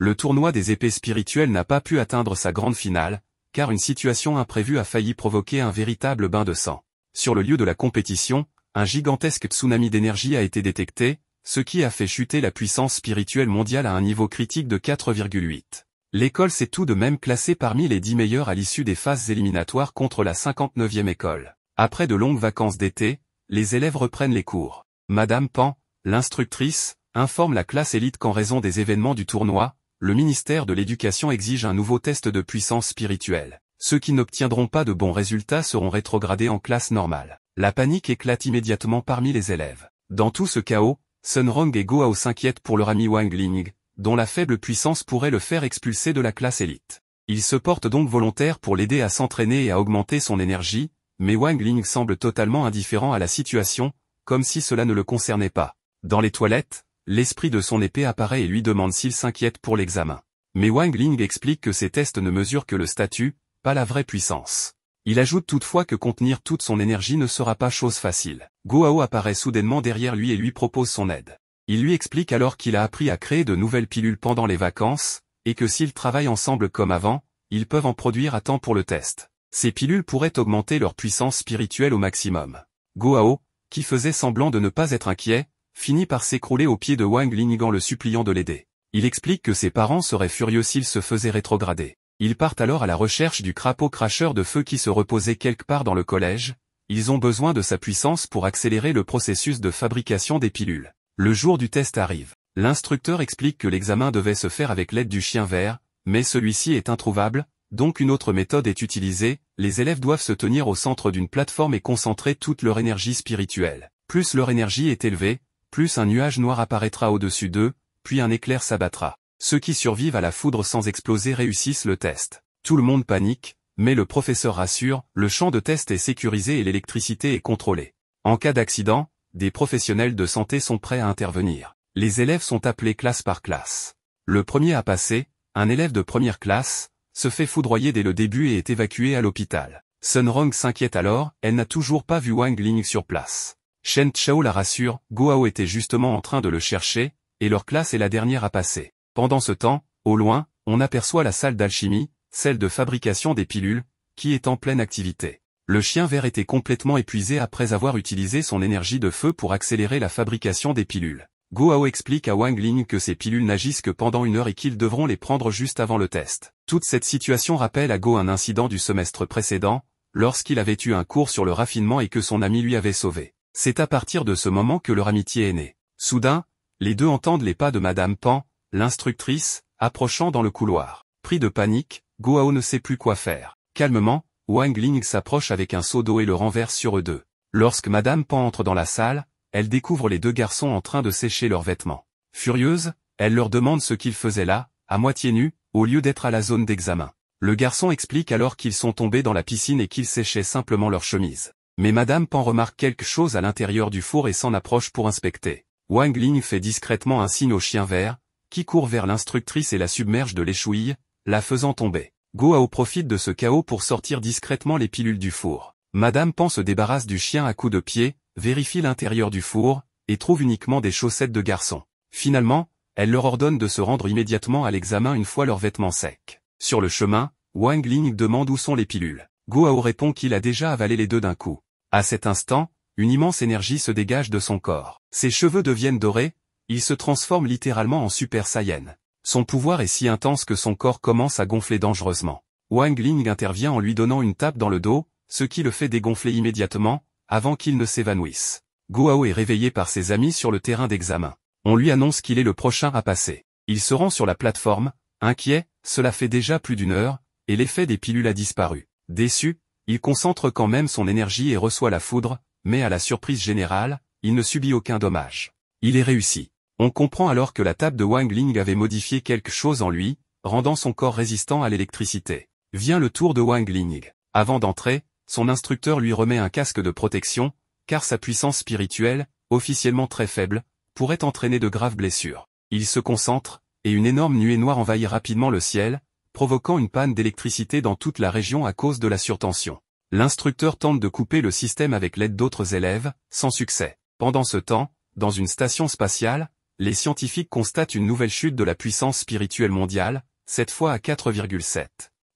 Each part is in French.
Le tournoi des épées spirituelles n'a pas pu atteindre sa grande finale, car une situation imprévue a failli provoquer un véritable bain de sang. Sur le lieu de la compétition, un gigantesque tsunami d'énergie a été détecté, ce qui a fait chuter la puissance spirituelle mondiale à un niveau critique de 4,8. L'école s'est tout de même classée parmi les 10 meilleures à l'issue des phases éliminatoires contre la 59e école. Après de longues vacances d'été, les élèves reprennent les cours. Madame Pan, l'instructrice, informe la classe élite qu'en raison des événements du tournoi, le ministère de l'Éducation exige un nouveau test de puissance spirituelle. Ceux qui n'obtiendront pas de bons résultats seront rétrogradés en classe normale. La panique éclate immédiatement parmi les élèves. Dans tout ce chaos, Sun Rong et Go Hao s'inquiètent pour leur ami Wang Ling, dont la faible puissance pourrait le faire expulser de la classe élite. Ils se portent donc volontaires pour l'aider à s'entraîner et à augmenter son énergie, mais Wang Ling semble totalement indifférent à la situation, comme si cela ne le concernait pas. Dans les toilettes, l'esprit de son épée apparaît et lui demande s'il s'inquiète pour l'examen. Mais Wang Ling explique que ces tests ne mesurent que le statut, pas la vraie puissance. Il ajoute toutefois que contenir toute son énergie ne sera pas chose facile. Go Hao apparaît soudainement derrière lui et lui propose son aide. Il lui explique alors qu'il a appris à créer de nouvelles pilules pendant les vacances, et que s'ils travaillent ensemble comme avant, ils peuvent en produire à temps pour le test. Ces pilules pourraient augmenter leur puissance spirituelle au maximum. Go Hao, qui faisait semblant de ne pas être inquiet, finit par s'écrouler aux pieds de Wang Ling en le suppliant de l'aider. Il explique que ses parents seraient furieux s'il se faisait rétrograder. Ils partent alors à la recherche du crapaud cracheur de feu qui se reposait quelque part dans le collège. Ils ont besoin de sa puissance pour accélérer le processus de fabrication des pilules. Le jour du test arrive. L'instructeur explique que l'examen devait se faire avec l'aide du chien vert, mais celui-ci est introuvable, donc une autre méthode est utilisée. Les élèves doivent se tenir au centre d'une plateforme et concentrer toute leur énergie spirituelle. Plus leur énergie est élevée, plus un nuage noir apparaîtra au-dessus d'eux, puis un éclair s'abattra. Ceux qui survivent à la foudre sans exploser réussissent le test. Tout le monde panique, mais le professeur rassure, le champ de test est sécurisé et l'électricité est contrôlée. En cas d'accident, des professionnels de santé sont prêts à intervenir. Les élèves sont appelés classe par classe. Le premier à passer, un élève de première classe, se fait foudroyer dès le début et est évacué à l'hôpital. Sun Rong s'inquiète alors, elle n'a toujours pas vu Wang Ling sur place. Shen Chao la rassure, Go Hao était justement en train de le chercher, et leur classe est la dernière à passer. Pendant ce temps, au loin, on aperçoit la salle d'alchimie, celle de fabrication des pilules, qui est en pleine activité. Le chien vert était complètement épuisé après avoir utilisé son énergie de feu pour accélérer la fabrication des pilules. Go Hao explique à Wang Ling que ces pilules n'agissent que pendant 1 heure et qu'ils devront les prendre juste avant le test. Toute cette situation rappelle à Go un incident du semestre précédent, lorsqu'il avait eu un cours sur le raffinement et que son ami lui avait sauvé. C'est à partir de ce moment que leur amitié est née. Soudain, les deux entendent les pas de Madame Pan, l'instructrice, approchant dans le couloir. Pris de panique, Go Hao ne sait plus quoi faire. Calmement, Wang Ling s'approche avec un seau d'eau et le renverse sur eux deux. Lorsque Madame Pan entre dans la salle, elle découvre les deux garçons en train de sécher leurs vêtements. Furieuse, elle leur demande ce qu'ils faisaient là, à moitié nus, au lieu d'être à la zone d'examen. Le garçon explique alors qu'ils sont tombés dans la piscine et qu'ils séchaient simplement leur chemise. Mais Madame Pan remarque quelque chose à l'intérieur du four et s'en approche pour inspecter. Wang Ling fait discrètement un signe au chien vert, qui court vers l'instructrice et la submerge de l'échouille, la faisant tomber. Go Hao profite de ce chaos pour sortir discrètement les pilules du four. Madame Pan se débarrasse du chien à coups de pied, vérifie l'intérieur du four, et trouve uniquement des chaussettes de garçon. Finalement, elle leur ordonne de se rendre immédiatement à l'examen une fois leurs vêtements secs. Sur le chemin, Wang Ling demande où sont les pilules. Go Hao répond qu'il a déjà avalé les deux d'un coup. À cet instant, une immense énergie se dégage de son corps. Ses cheveux deviennent dorés, il se transforme littéralement en Super Saiyan. Son pouvoir est si intense que son corps commence à gonfler dangereusement. Wang Ling intervient en lui donnant une tape dans le dos, ce qui le fait dégonfler immédiatement, avant qu'il ne s'évanouisse. Go Hao est réveillé par ses amis sur le terrain d'examen. On lui annonce qu'il est le prochain à passer. Il se rend sur la plateforme, inquiet, cela fait déjà plus d'1 heure, et l'effet des pilules a disparu. Déçu, il concentre quand même son énergie et reçoit la foudre, mais à la surprise générale, il ne subit aucun dommage. Il est réussi. On comprend alors que la tape de Wang Ling avait modifié quelque chose en lui, rendant son corps résistant à l'électricité. Vient le tour de Wang Ling. Avant d'entrer, son instructeur lui remet un casque de protection, car sa puissance spirituelle, officiellement très faible, pourrait entraîner de graves blessures. Il se concentre, et une énorme nuée noire envahit rapidement le ciel, provoquant une panne d'électricité dans toute la région à cause de la surtension. L'instructeur tente de couper le système avec l'aide d'autres élèves, sans succès. Pendant ce temps, dans une station spatiale, les scientifiques constatent une nouvelle chute de la puissance spirituelle mondiale, cette fois à 4,7.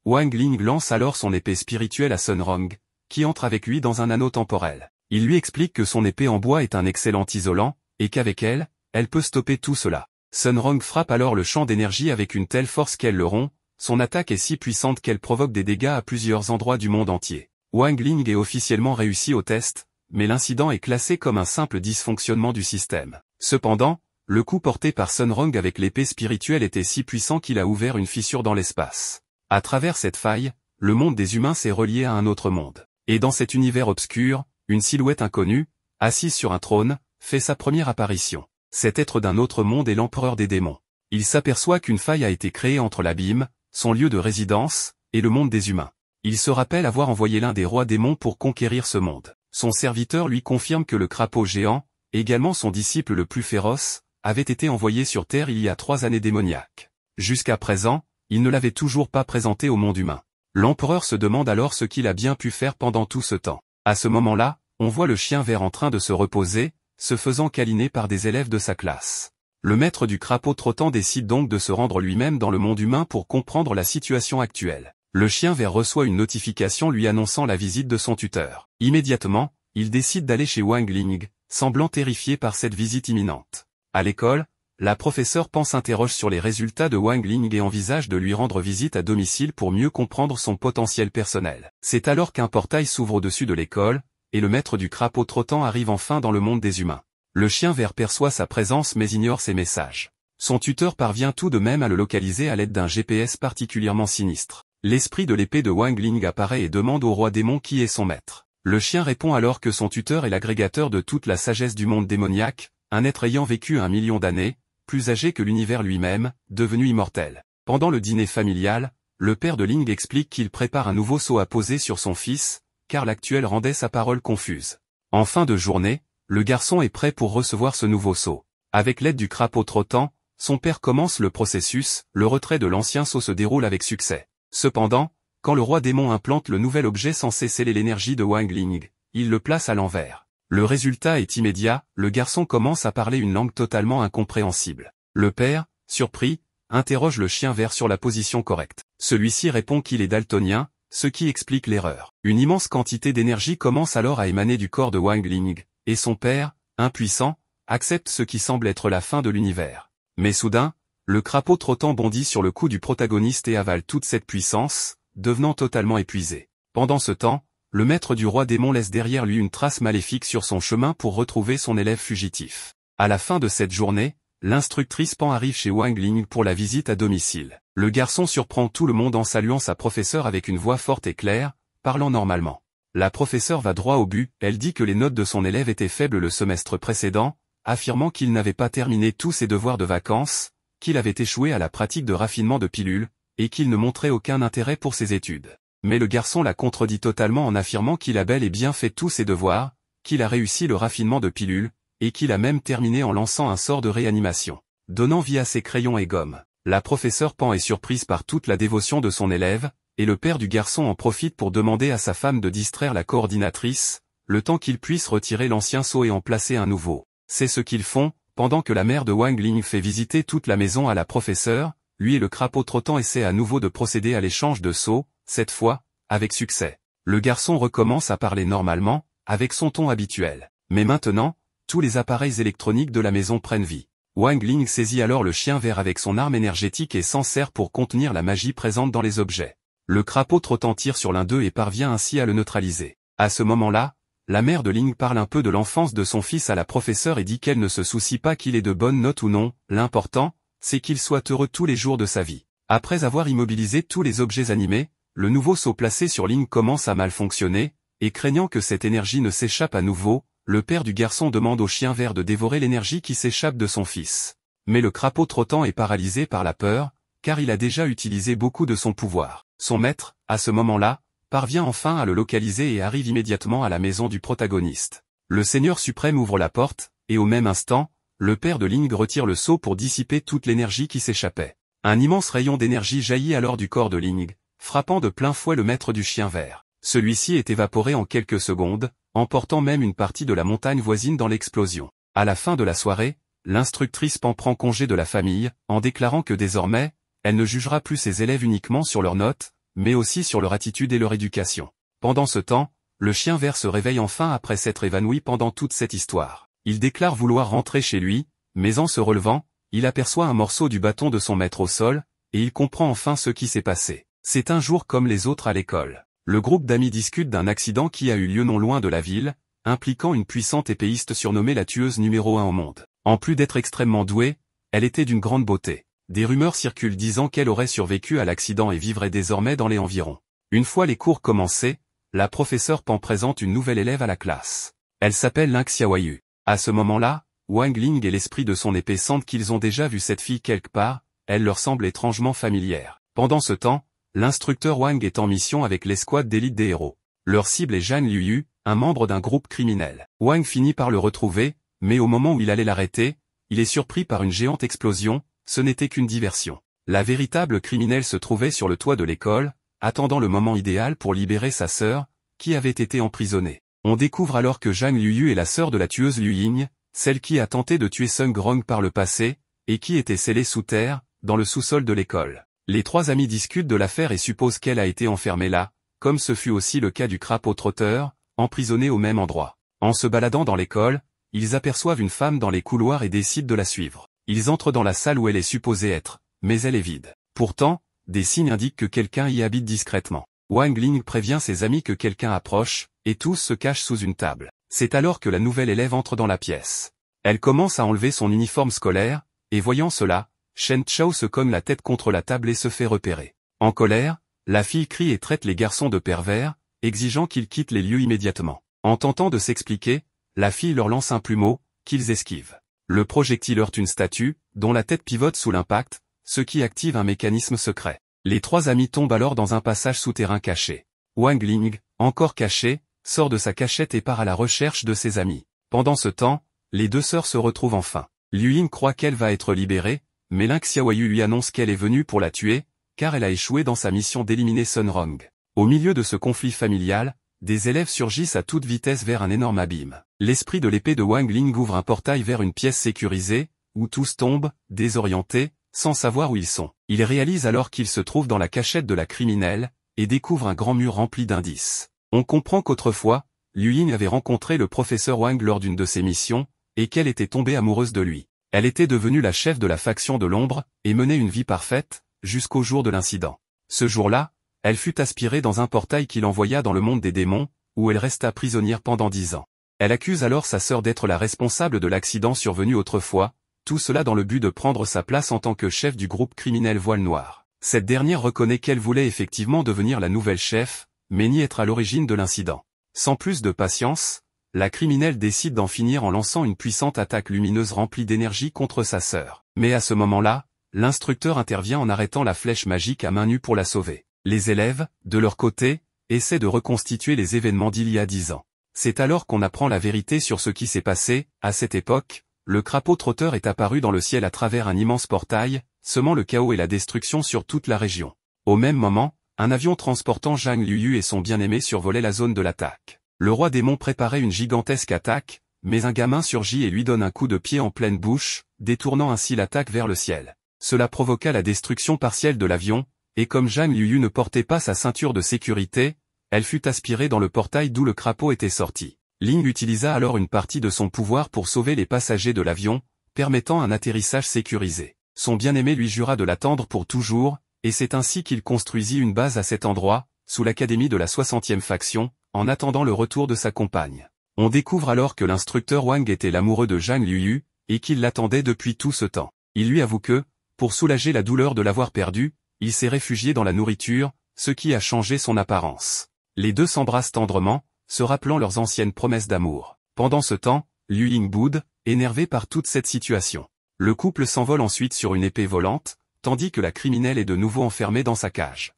Wang Ling lance alors son épée spirituelle à Sun Rong, qui entre avec lui dans un anneau temporel. Il lui explique que son épée en bois est un excellent isolant, et qu'avec elle, elle peut stopper tout cela. Sun Rong frappe alors le champ d'énergie avec une telle force qu'elle le rompt, son attaque est si puissante qu'elle provoque des dégâts à plusieurs endroits du monde entier. Wang Ling est officiellement réussi au test, mais l'incident est classé comme un simple dysfonctionnement du système. Cependant, le coup porté par Sun Rong avec l'épée spirituelle était si puissant qu'il a ouvert une fissure dans l'espace. À travers cette faille, le monde des humains s'est relié à un autre monde. Et dans cet univers obscur, une silhouette inconnue, assise sur un trône, fait sa première apparition. Cet être d'un autre monde est l'empereur des démons. Il s'aperçoit qu'une faille a été créée entre l'abîme, son lieu de résidence, et le monde des humains. Il se rappelle avoir envoyé l'un des rois démons pour conquérir ce monde. Son serviteur lui confirme que le crapaud géant, également son disciple le plus féroce, avait été envoyé sur Terre il y a 3 années démoniaques. Jusqu'à présent, il ne l'avait toujours pas présenté au monde humain. L'empereur se demande alors ce qu'il a bien pu faire pendant tout ce temps. À ce moment-là, on voit le chien vert en train de se reposer, se faisant câliner par des élèves de sa classe. Le maître du crapaud trottant décide donc de se rendre lui-même dans le monde humain pour comprendre la situation actuelle. Le chien vert reçoit une notification lui annonçant la visite de son tuteur. Immédiatement, il décide d'aller chez Wang Ling, semblant terrifié par cette visite imminente. À l'école, la professeure Pan s'interroge sur les résultats de Wang Ling et envisage de lui rendre visite à domicile pour mieux comprendre son potentiel personnel. C'est alors qu'un portail s'ouvre au-dessus de l'école, et le maître du crapaud trottant arrive enfin dans le monde des humains. Le chien vert perçoit sa présence mais ignore ses messages. Son tuteur parvient tout de même à le localiser à l'aide d'un GPS particulièrement sinistre. L'esprit de l'épée de Wang Ling apparaît et demande au roi démon qui est son maître. Le chien répond alors que son tuteur est l'agrégateur de toute la sagesse du monde démoniaque, un être ayant vécu 1 million d'années, plus âgé que l'univers lui-même, devenu immortel. Pendant le dîner familial, le père de Ling explique qu'il prépare un nouveau sceau à poser sur son fils, car l'actuel rendait sa parole confuse. En fin de journée, le garçon est prêt pour recevoir ce nouveau sceau. Avec l'aide du crapaud trottant, son père commence le processus, le retrait de l'ancien sceau se déroule avec succès. Cependant, quand le roi démon implante le nouvel objet censé sceller l'énergie de Wang Ling, il le place à l'envers. Le résultat est immédiat, le garçon commence à parler une langue totalement incompréhensible. Le père, surpris, interroge le chien vert sur la position correcte. Celui-ci répond qu'il est daltonien, ce qui explique l'erreur. Une immense quantité d'énergie commence alors à émaner du corps de Wang Ling, et son père, impuissant, accepte ce qui semble être la fin de l'univers. Mais soudain, le crapaud trottant bondit sur le cou du protagoniste et avale toute cette puissance, devenant totalement épuisé. Pendant ce temps, le maître du roi démon laisse derrière lui une trace maléfique sur son chemin pour retrouver son élève fugitif. À la fin de cette journée, l'instructrice Pan arrive chez Wang Ling pour la visite à domicile. Le garçon surprend tout le monde en saluant sa professeure avec une voix forte et claire, parlant normalement. La professeure va droit au but, elle dit que les notes de son élève étaient faibles le semestre précédent, affirmant qu'il n'avait pas terminé tous ses devoirs de vacances, qu'il avait échoué à la pratique de raffinement de pilules, et qu'il ne montrait aucun intérêt pour ses études. Mais le garçon la contredit totalement en affirmant qu'il a bel et bien fait tous ses devoirs, qu'il a réussi le raffinement de pilules, et qu'il a même terminé en lançant un sort de réanimation, donnant vie à ses crayons et gommes. La professeure Pan est surprise par toute la dévotion de son élève, et le père du garçon en profite pour demander à sa femme de distraire la coordinatrice, le temps qu'il puisse retirer l'ancien sceau et en placer un nouveau. C'est ce qu'ils font, pendant que la mère de Wang Ling fait visiter toute la maison à la professeure, lui et le crapaud trottant essaient à nouveau de procéder à l'échange de sceaux, cette fois, avec succès. Le garçon recommence à parler normalement, avec son ton habituel. Mais maintenant, tous les appareils électroniques de la maison prennent vie. Wang Ling saisit alors le chien vert avec son arme énergétique et s'en sert pour contenir la magie présente dans les objets. Le crapaud trottant tire sur l'un d'eux et parvient ainsi à le neutraliser. À ce moment-là, la mère de Ling parle un peu de l'enfance de son fils à la professeure et dit qu'elle ne se soucie pas qu'il ait de bonnes notes ou non, l'important, c'est qu'il soit heureux tous les jours de sa vie. Après avoir immobilisé tous les objets animés, le nouveau sceau placé sur Ling commence à mal fonctionner, et craignant que cette énergie ne s'échappe à nouveau, le père du garçon demande au chien vert de dévorer l'énergie qui s'échappe de son fils. Mais le crapaud trottant est paralysé par la peur, car il a déjà utilisé beaucoup de son pouvoir. Son maître, à ce moment-là, parvient enfin à le localiser et arrive immédiatement à la maison du protagoniste. Le Seigneur suprême ouvre la porte, et au même instant, le père de Ling retire le sceau pour dissiper toute l'énergie qui s'échappait. Un immense rayon d'énergie jaillit alors du corps de Ling, frappant de plein fouet le maître du chien vert. Celui-ci est évaporé en quelques secondes, emportant même une partie de la montagne voisine dans l'explosion. À la fin de la soirée, l'instructrice Pan prend congé de la famille, en déclarant que désormais, elle ne jugera plus ses élèves uniquement sur leurs notes, mais aussi sur leur attitude et leur éducation. Pendant ce temps, le chien vert se réveille enfin après s'être évanoui pendant toute cette histoire. Il déclare vouloir rentrer chez lui, mais en se relevant, il aperçoit un morceau du bâton de son maître au sol, et il comprend enfin ce qui s'est passé. C'est un jour comme les autres à l'école. Le groupe d'amis discute d'un accident qui a eu lieu non loin de la ville, impliquant une puissante épéiste surnommée la tueuse numéro 1 au monde. En plus d'être extrêmement douée, elle était d'une grande beauté. Des rumeurs circulent disant qu'elle aurait survécu à l'accident et vivrait désormais dans les environs. Une fois les cours commencés, la professeure Pan présente une nouvelle élève à la classe. Elle s'appelle Ling Xiaoyu. À ce moment-là, Wang Ling et l'esprit de son épée sentent qu'ils ont déjà vu cette fille quelque part, elle leur semble étrangement familière. Pendant ce temps, l'instructeur Wang est en mission avec l'escouade d'élite des héros. Leur cible est Zhang Liuyu, un membre d'un groupe criminel. Wang finit par le retrouver, mais au moment où il allait l'arrêter, il est surpris par une géante explosion, ce n'était qu'une diversion. La véritable criminelle se trouvait sur le toit de l'école, attendant le moment idéal pour libérer sa sœur, qui avait été emprisonnée. On découvre alors que Zhang Liuyu est la sœur de la tueuse Liu Ying, celle qui a tenté de tuer Sung Rong par le passé, et qui était scellée sous terre, dans le sous-sol de l'école. Les trois amis discutent de l'affaire et supposent qu'elle a été enfermée là, comme ce fut aussi le cas du crapaud trotteur, emprisonné au même endroit. En se baladant dans l'école, ils aperçoivent une femme dans les couloirs et décident de la suivre. Ils entrent dans la salle où elle est supposée être, mais elle est vide. Pourtant, des signes indiquent que quelqu'un y habite discrètement. Wang Ling prévient ses amis que quelqu'un approche, et tous se cachent sous une table. C'est alors que la nouvelle élève entre dans la pièce. Elle commence à enlever son uniforme scolaire, et voyant cela, Shen Chao se cogne la tête contre la table et se fait repérer. En colère, la fille crie et traite les garçons de pervers, exigeant qu'ils quittent les lieux immédiatement. En tentant de s'expliquer, la fille leur lance un plumeau, qu'ils esquivent. Le projectile heurte une statue, dont la tête pivote sous l'impact, ce qui active un mécanisme secret. Les trois amis tombent alors dans un passage souterrain caché. Wang Ling, encore caché, sort de sa cachette et part à la recherche de ses amis. Pendant ce temps, les deux sœurs se retrouvent enfin. Liu Ying croit qu'elle va être libérée, mais Ling Xiaoyu lui annonce qu'elle est venue pour la tuer, car elle a échoué dans sa mission d'éliminer Sun Rong. Au milieu de ce conflit familial, des élèves surgissent à toute vitesse vers un énorme abîme. L'esprit de l'épée de Wang Ling ouvre un portail vers une pièce sécurisée, où tous tombent, désorientés, sans savoir où ils sont. Il réalise alors qu'il se trouve dans la cachette de la criminelle, et découvre un grand mur rempli d'indices. On comprend qu'autrefois, Liu Ying avait rencontré le professeur Wang lors d'une de ses missions, et qu'elle était tombée amoureuse de lui. Elle était devenue la chef de la faction de l'ombre, et menait une vie parfaite, jusqu'au jour de l'incident. Ce jour-là, elle fut aspirée dans un portail qui l'envoya dans le monde des démons, où elle resta prisonnière pendant 10 ans. Elle accuse alors sa sœur d'être la responsable de l'accident survenu autrefois, tout cela dans le but de prendre sa place en tant que chef du groupe criminel Voile Noir. Cette dernière reconnaît qu'elle voulait effectivement devenir la nouvelle chef, mais nie être à l'origine de l'incident. Sans plus de patience, la criminelle décide d'en finir en lançant une puissante attaque lumineuse remplie d'énergie contre sa sœur. Mais à ce moment-là, l'instructeur intervient en arrêtant la flèche magique à main nue pour la sauver. Les élèves, de leur côté, essaient de reconstituer les événements d'il y a 10 ans. C'est alors qu'on apprend la vérité sur ce qui s'est passé. À cette époque, le crapaud trotteur est apparu dans le ciel à travers un immense portail, semant le chaos et la destruction sur toute la région. Au même moment, un avion transportant Zhang Liuyu et son bien-aimé survolait la zone de l'attaque. Le roi démon préparait une gigantesque attaque, mais un gamin surgit et lui donne un coup de pied en pleine bouche, détournant ainsi l'attaque vers le ciel. Cela provoqua la destruction partielle de l'avion, et comme Zhang Liuyu ne portait pas sa ceinture de sécurité, elle fut aspirée dans le portail d'où le crapaud était sorti. Ling utilisa alors une partie de son pouvoir pour sauver les passagers de l'avion, permettant un atterrissage sécurisé. Son bien-aimé lui jura de l'attendre pour toujours, et c'est ainsi qu'il construisit une base à cet endroit, sous l'académie de la 60e faction, en attendant le retour de sa compagne. On découvre alors que l'instructeur Wang était l'amoureux de Zhang Liuyu, et qu'il l'attendait depuis tout ce temps. Il lui avoue que, pour soulager la douleur de l'avoir perdu, il s'est réfugié dans la nourriture, ce qui a changé son apparence. Les deux s'embrassent tendrement, se rappelant leurs anciennes promesses d'amour. Pendant ce temps, Liu Ying boude, énervé par toute cette situation. Le couple s'envole ensuite sur une épée volante, tandis que la criminelle est de nouveau enfermée dans sa cage.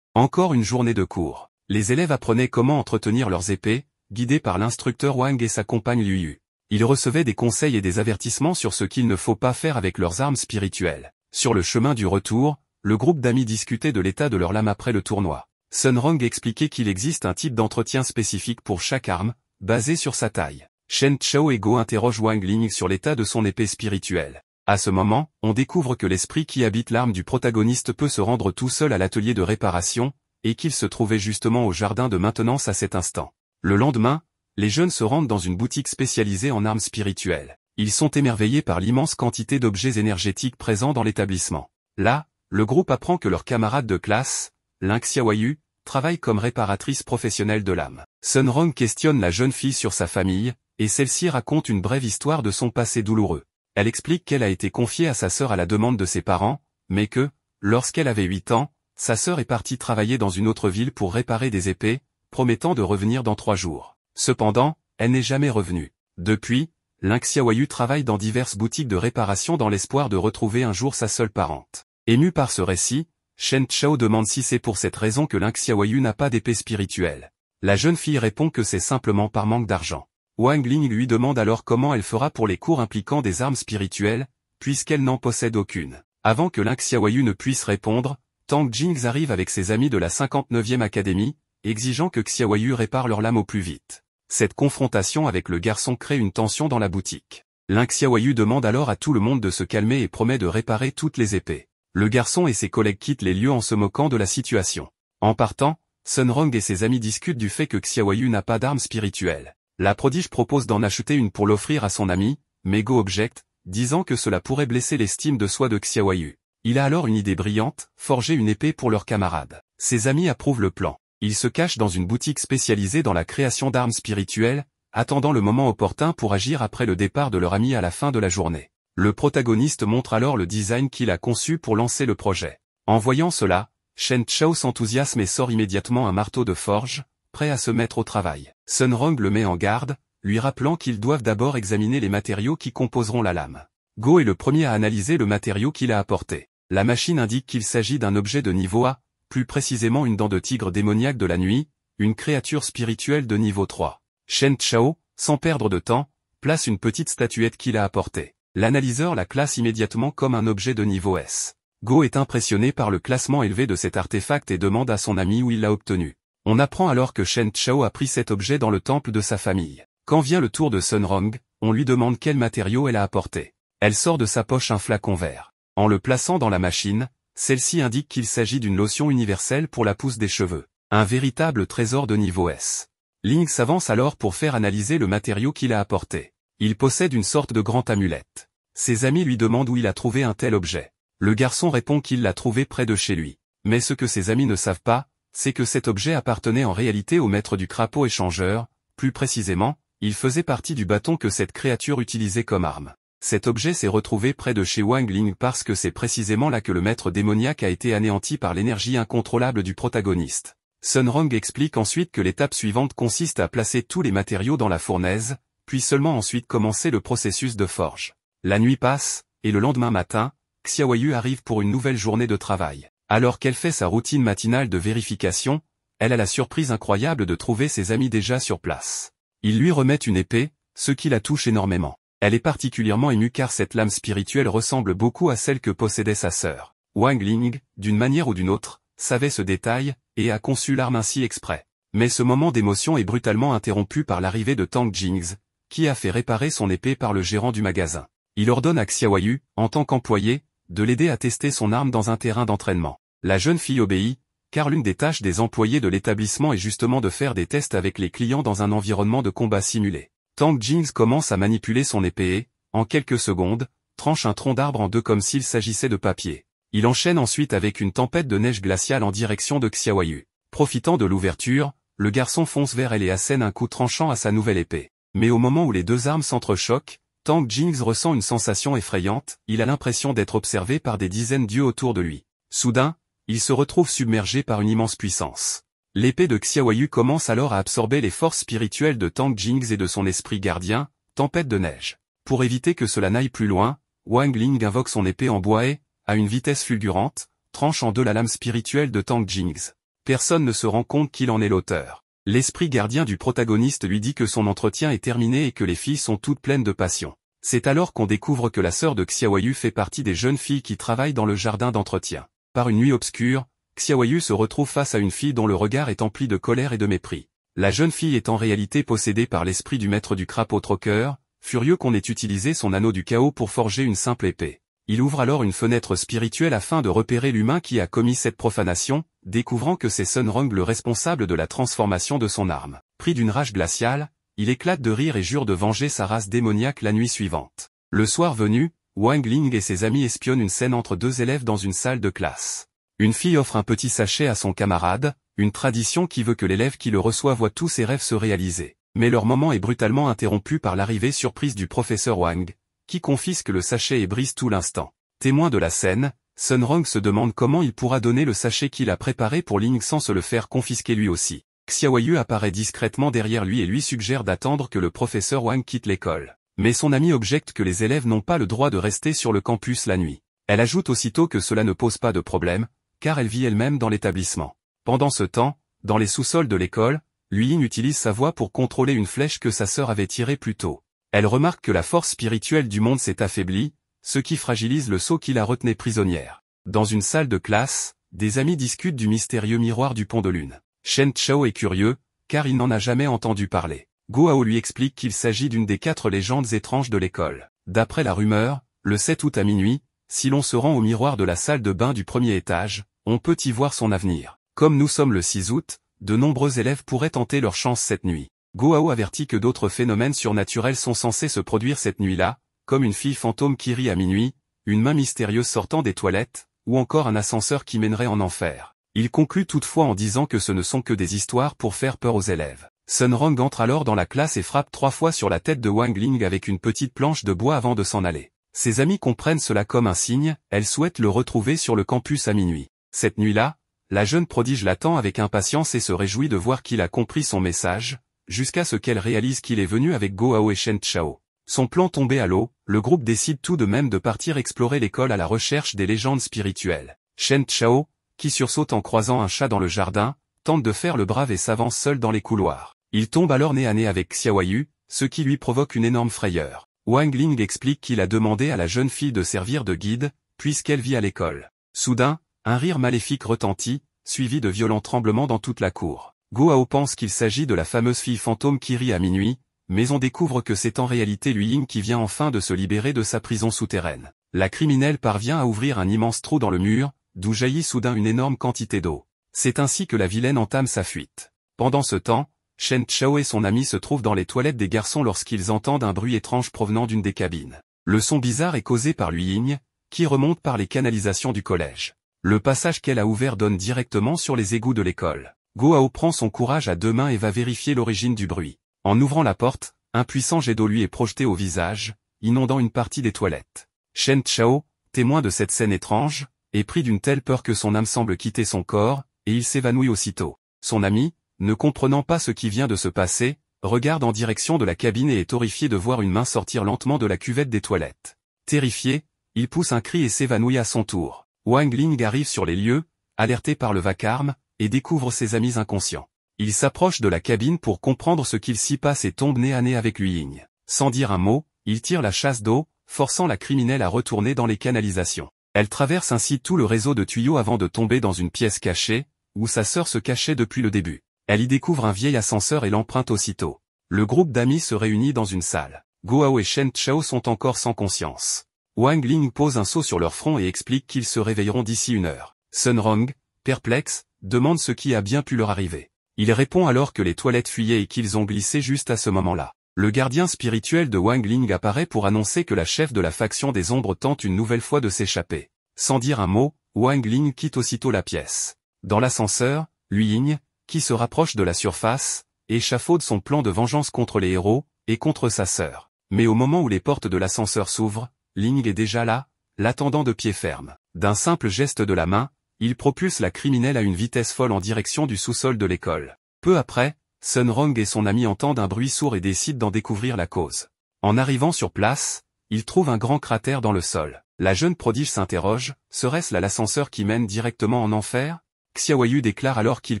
Encore une journée de cours. Les élèves apprenaient comment entretenir leurs épées, guidés par l'instructeur Wang et sa compagne Liu. Ils recevaient des conseils et des avertissements sur ce qu'il ne faut pas faire avec leurs armes spirituelles. Sur le chemin du retour, le groupe d'amis discutait de l'état de leur lame après le tournoi. Sun Rong expliquait qu'il existe un type d'entretien spécifique pour chaque arme, basé sur sa taille. Shen Chao et Go interrogent Wang Ling sur l'état de son épée spirituelle. À ce moment, on découvre que l'esprit qui habite l'arme du protagoniste peut se rendre tout seul à l'atelier de réparation, et qu'il se trouvait justement au jardin de maintenance à cet instant. Le lendemain, les jeunes se rendent dans une boutique spécialisée en armes spirituelles. Ils sont émerveillés par l'immense quantité d'objets énergétiques présents dans l'établissement. Là, le groupe apprend que leur camarade de classe, Ling Xiaoyu, travaille comme réparatrice professionnelle de l'âme. Sun Rong questionne la jeune fille sur sa famille, et celle-ci raconte une brève histoire de son passé douloureux. Elle explique qu'elle a été confiée à sa sœur à la demande de ses parents, mais que, lorsqu'elle avait 8 ans, sa sœur est partie travailler dans une autre ville pour réparer des épées, promettant de revenir dans 3 jours. Cependant, elle n'est jamais revenue. Depuis, Ling Xiaoyu travaille dans diverses boutiques de réparation dans l'espoir de retrouver un jour sa seule parente. Ému par ce récit, Shen Chao demande si c'est pour cette raison que Ling Xiaoyu n'a pas d'épée spirituelle. La jeune fille répond que c'est simplement par manque d'argent. Wang Ling lui demande alors comment elle fera pour les cours impliquant des armes spirituelles, puisqu'elle n'en possède aucune. Avant que Ling Xiaoyu ne puisse répondre, Tang Jingz arrive avec ses amis de la 59e académie, exigeant que Xiaoyu répare leur lame au plus vite. Cette confrontation avec le garçon crée une tension dans la boutique. Ling Xiaoyu demande alors à tout le monde de se calmer et promet de réparer toutes les épées. Le garçon et ses collègues quittent les lieux en se moquant de la situation. En partant, Sun Rong et ses amis discutent du fait que Xiaoyu n'a pas d'arme spirituelle. La prodige propose d'en acheter une pour l'offrir à son ami, mais Go objecte, disant que cela pourrait blesser l'estime de soi de Xiaoyu. Il a alors une idée brillante, forger une épée pour leur camarade. Ses amis approuvent le plan. Ils se cachent dans une boutique spécialisée dans la création d'armes spirituelles, attendant le moment opportun pour agir après le départ de leur ami à la fin de la journée. Le protagoniste montre alors le design qu'il a conçu pour lancer le projet. En voyant cela, Shen Chao s'enthousiasme et sort immédiatement un marteau de forge, prêt à se mettre au travail. Sun Rong le met en garde, lui rappelant qu'ils doivent d'abord examiner les matériaux qui composeront la lame. Go est le premier à analyser le matériau qu'il a apporté. La machine indique qu'il s'agit d'un objet de niveau A, plus précisément une dent de tigre démoniaque de la nuit, une créature spirituelle de niveau 3. Shen Chao, sans perdre de temps, place une petite statuette qu'il a apportée. L'analyseur la classe immédiatement comme un objet de niveau S. Go est impressionné par le classement élevé de cet artefact et demande à son ami où il l'a obtenu. On apprend alors que Shen Chao a pris cet objet dans le temple de sa famille. Quand vient le tour de Sun Rong, on lui demande quel matériau elle a apporté. Elle sort de sa poche un flacon vert. En le plaçant dans la machine, celle-ci indique qu'il s'agit d'une lotion universelle pour la pousse des cheveux. Un véritable trésor de niveau S. Ling s'avance alors pour faire analyser le matériau qu'il a apporté. Il possède une sorte de grande amulette. Ses amis lui demandent où il a trouvé un tel objet. Le garçon répond qu'il l'a trouvé près de chez lui. Mais ce que ses amis ne savent pas, c'est que cet objet appartenait en réalité au maître du crapaud échangeur, plus précisément, il faisait partie du bâton que cette créature utilisait comme arme. Cet objet s'est retrouvé près de chez Wang Ling parce que c'est précisément là que le maître démoniaque a été anéanti par l'énergie incontrôlable du protagoniste. Sun Rong explique ensuite que l'étape suivante consiste à placer tous les matériaux dans la fournaise, puis seulement ensuite commencer le processus de forge. La nuit passe, et le lendemain matin, Xiaoyu arrive pour une nouvelle journée de travail. Alors qu'elle fait sa routine matinale de vérification, elle a la surprise incroyable de trouver ses amis déjà sur place. Ils lui remettent une épée, ce qui la touche énormément. Elle est particulièrement émue car cette lame spirituelle ressemble beaucoup à celle que possédait sa sœur. Wang Ling, d'une manière ou d'une autre, savait ce détail, et a conçu l'arme ainsi exprès. Mais ce moment d'émotion est brutalement interrompu par l'arrivée de Tang Jingz, qui a fait réparer son épée par le gérant du magasin. Il ordonne à Xiaoyu, en tant qu'employé, de l'aider à tester son arme dans un terrain d'entraînement. La jeune fille obéit, car l'une des tâches des employés de l'établissement est justement de faire des tests avec les clients dans un environnement de combat simulé. Tang Jingz commence à manipuler son épée et, en quelques secondes, tranche un tronc d'arbre en deux comme s'il s'agissait de papier. Il enchaîne ensuite avec une tempête de neige glaciale en direction de Xiaoyu. Profitant de l'ouverture, le garçon fonce vers elle et assène un coup tranchant à sa nouvelle épée. Mais au moment où les deux armes s'entrechoquent, Tang Jingz ressent une sensation effrayante, il a l'impression d'être observé par des dizaines d'yeux autour de lui. Soudain, il se retrouve submergé par une immense puissance. L'épée de Xiaoyu commence alors à absorber les forces spirituelles de Tang Jingz et de son esprit gardien, tempête de neige. Pour éviter que cela n'aille plus loin, Wang Ling invoque son épée en bois et, à une vitesse fulgurante, tranche en deux la lame spirituelle de Tang Jingz. Personne ne se rend compte qu'il en est l'auteur. L'esprit gardien du protagoniste lui dit que son entretien est terminé et que les filles sont toutes pleines de passion. C'est alors qu'on découvre que la sœur de Xiaoyu fait partie des jeunes filles qui travaillent dans le jardin d'entretien. Par une nuit obscure, Xiaoyu se retrouve face à une fille dont le regard est empli de colère et de mépris. La jeune fille est en réalité possédée par l'esprit du maître du crapaud troqueur, furieux qu'on ait utilisé son anneau du chaos pour forger une simple épée. Il ouvre alors une fenêtre spirituelle afin de repérer l'humain qui a commis cette profanation, découvrant que c'est Sun Rong le responsable de la transformation de son arme. Pris d'une rage glaciale, il éclate de rire et jure de venger sa race démoniaque la nuit suivante. Le soir venu, Wang Ling et ses amis espionnent une scène entre deux élèves dans une salle de classe. Une fille offre un petit sachet à son camarade, une tradition qui veut que l'élève qui le reçoit voit tous ses rêves se réaliser. Mais leur moment est brutalement interrompu par l'arrivée surprise du professeur Wang, qui confisque le sachet et brise tout l'instant. Témoin de la scène, Sun Rong se demande comment il pourra donner le sachet qu'il a préparé pour Ling sans se le faire confisquer lui aussi. Xiaoyu apparaît discrètement derrière lui et lui suggère d'attendre que le professeur Wang quitte l'école. Mais son ami objecte que les élèves n'ont pas le droit de rester sur le campus la nuit. Elle ajoute aussitôt que cela ne pose pas de problème, car elle vit elle-même dans l'établissement. Pendant ce temps, dans les sous-sols de l'école, Lui Ying utilise sa voix pour contrôler une flèche que sa sœur avait tirée plus tôt. Elle remarque que la force spirituelle du monde s'est affaiblie, ce qui fragilise le sceau qui la retenait prisonnière. Dans une salle de classe, des amis discutent du mystérieux miroir du pont de lune. Shen Chao est curieux, car il n'en a jamais entendu parler. Guo Hao lui explique qu'il s'agit d'une des 4 légendes étranges de l'école. D'après la rumeur, le 7 août à minuit, si l'on se rend au miroir de la salle de bain du premier étage, on peut y voir son avenir. Comme nous sommes le 6 août, de nombreux élèves pourraient tenter leur chance cette nuit. Guo Hao avertit que d'autres phénomènes surnaturels sont censés se produire cette nuit-là, comme une fille fantôme qui rit à minuit, une main mystérieuse sortant des toilettes, ou encore un ascenseur qui mènerait en enfer. Il conclut toutefois en disant que ce ne sont que des histoires pour faire peur aux élèves. Sun Rong entre alors dans la classe et frappe 3 fois sur la tête de Wang Ling avec une petite planche de bois avant de s'en aller. Ses amis comprennent cela comme un signe, elles souhaitent le retrouver sur le campus à minuit. Cette nuit-là, la jeune prodige l'attend avec impatience et se réjouit de voir qu'il a compris son message, jusqu'à ce qu'elle réalise qu'il est venu avec Guo Hao et Shen Chao. Son plan tombé à l'eau, le groupe décide tout de même de partir explorer l'école à la recherche des légendes spirituelles. Shen Chao, qui sursaute en croisant un chat dans le jardin, tente de faire le brave et s'avance seul dans les couloirs. Il tombe alors nez à nez avec Xiaoyu, ce qui lui provoque une énorme frayeur. Wang Ling explique qu'il a demandé à la jeune fille de servir de guide, puisqu'elle vit à l'école. Soudain, un rire maléfique retentit, suivi de violents tremblements dans toute la cour. Guo Hao pense qu'il s'agit de la fameuse fille fantôme qui rit à minuit, mais on découvre que c'est en réalité Lui Ying qui vient enfin de se libérer de sa prison souterraine. La criminelle parvient à ouvrir un immense trou dans le mur, d'où jaillit soudain une énorme quantité d'eau. C'est ainsi que la vilaine entame sa fuite. Pendant ce temps, Shen Chao et son ami se trouvent dans les toilettes des garçons lorsqu'ils entendent un bruit étrange provenant d'une des cabines. Le son bizarre est causé par Lui Ying, qui remonte par les canalisations du collège. Le passage qu'elle a ouvert donne directement sur les égouts de l'école. Guo Hao prend son courage à 2 mains et va vérifier l'origine du bruit. En ouvrant la porte, un puissant jet d'eau lui est projeté au visage, inondant une partie des toilettes. Shen Chao, témoin de cette scène étrange, est pris d'une telle peur que son âme semble quitter son corps, et il s'évanouit aussitôt. Son ami, ne comprenant pas ce qui vient de se passer, regarde en direction de la cabine et est horrifié de voir une main sortir lentement de la cuvette des toilettes. Terrifié, il pousse un cri et s'évanouit à son tour. Wang Ling arrive sur les lieux, alerté par le vacarme, et découvre ses amis inconscients. Il s'approche de la cabine pour comprendre ce qu'il s'y passe et tombe nez à nez avec Lui Ying. Sans dire un mot, il tire la chasse d'eau, forçant la criminelle à retourner dans les canalisations. Elle traverse ainsi tout le réseau de tuyaux avant de tomber dans une pièce cachée, où sa sœur se cachait depuis le début. Elle y découvre un vieil ascenseur et l'emprunte aussitôt. Le groupe d'amis se réunit dans une salle. Guo Hao et Shen Chao sont encore sans conscience. Wang Ling pose un seau sur leur front et explique qu'ils se réveilleront d'ici 1 heure. Sun Rong, perplexe, demande ce qui a bien pu leur arriver. Il répond alors que les toilettes fuyaient et qu'ils ont glissé juste à ce moment-là. Le gardien spirituel de Wang Ling apparaît pour annoncer que la chef de la faction des ombres tente une nouvelle fois de s'échapper. Sans dire un mot, Wang Ling quitte aussitôt la pièce. Dans l'ascenseur, Lui Ying, qui se rapproche de la surface, échafaude son plan de vengeance contre les héros, et contre sa sœur. Mais au moment où les portes de l'ascenseur s'ouvrent, Ling est déjà là, l'attendant de pied ferme. D'un simple geste de la main, il propulse la criminelle à une vitesse folle en direction du sous-sol de l'école. Peu après, Sun Rong et son ami entendent un bruit sourd et décident d'en découvrir la cause. En arrivant sur place, ils trouvent un grand cratère dans le sol. La jeune prodige s'interroge, serait-ce là l'ascenseur qui mène directement en enfer? Xiaoyu déclare alors qu'il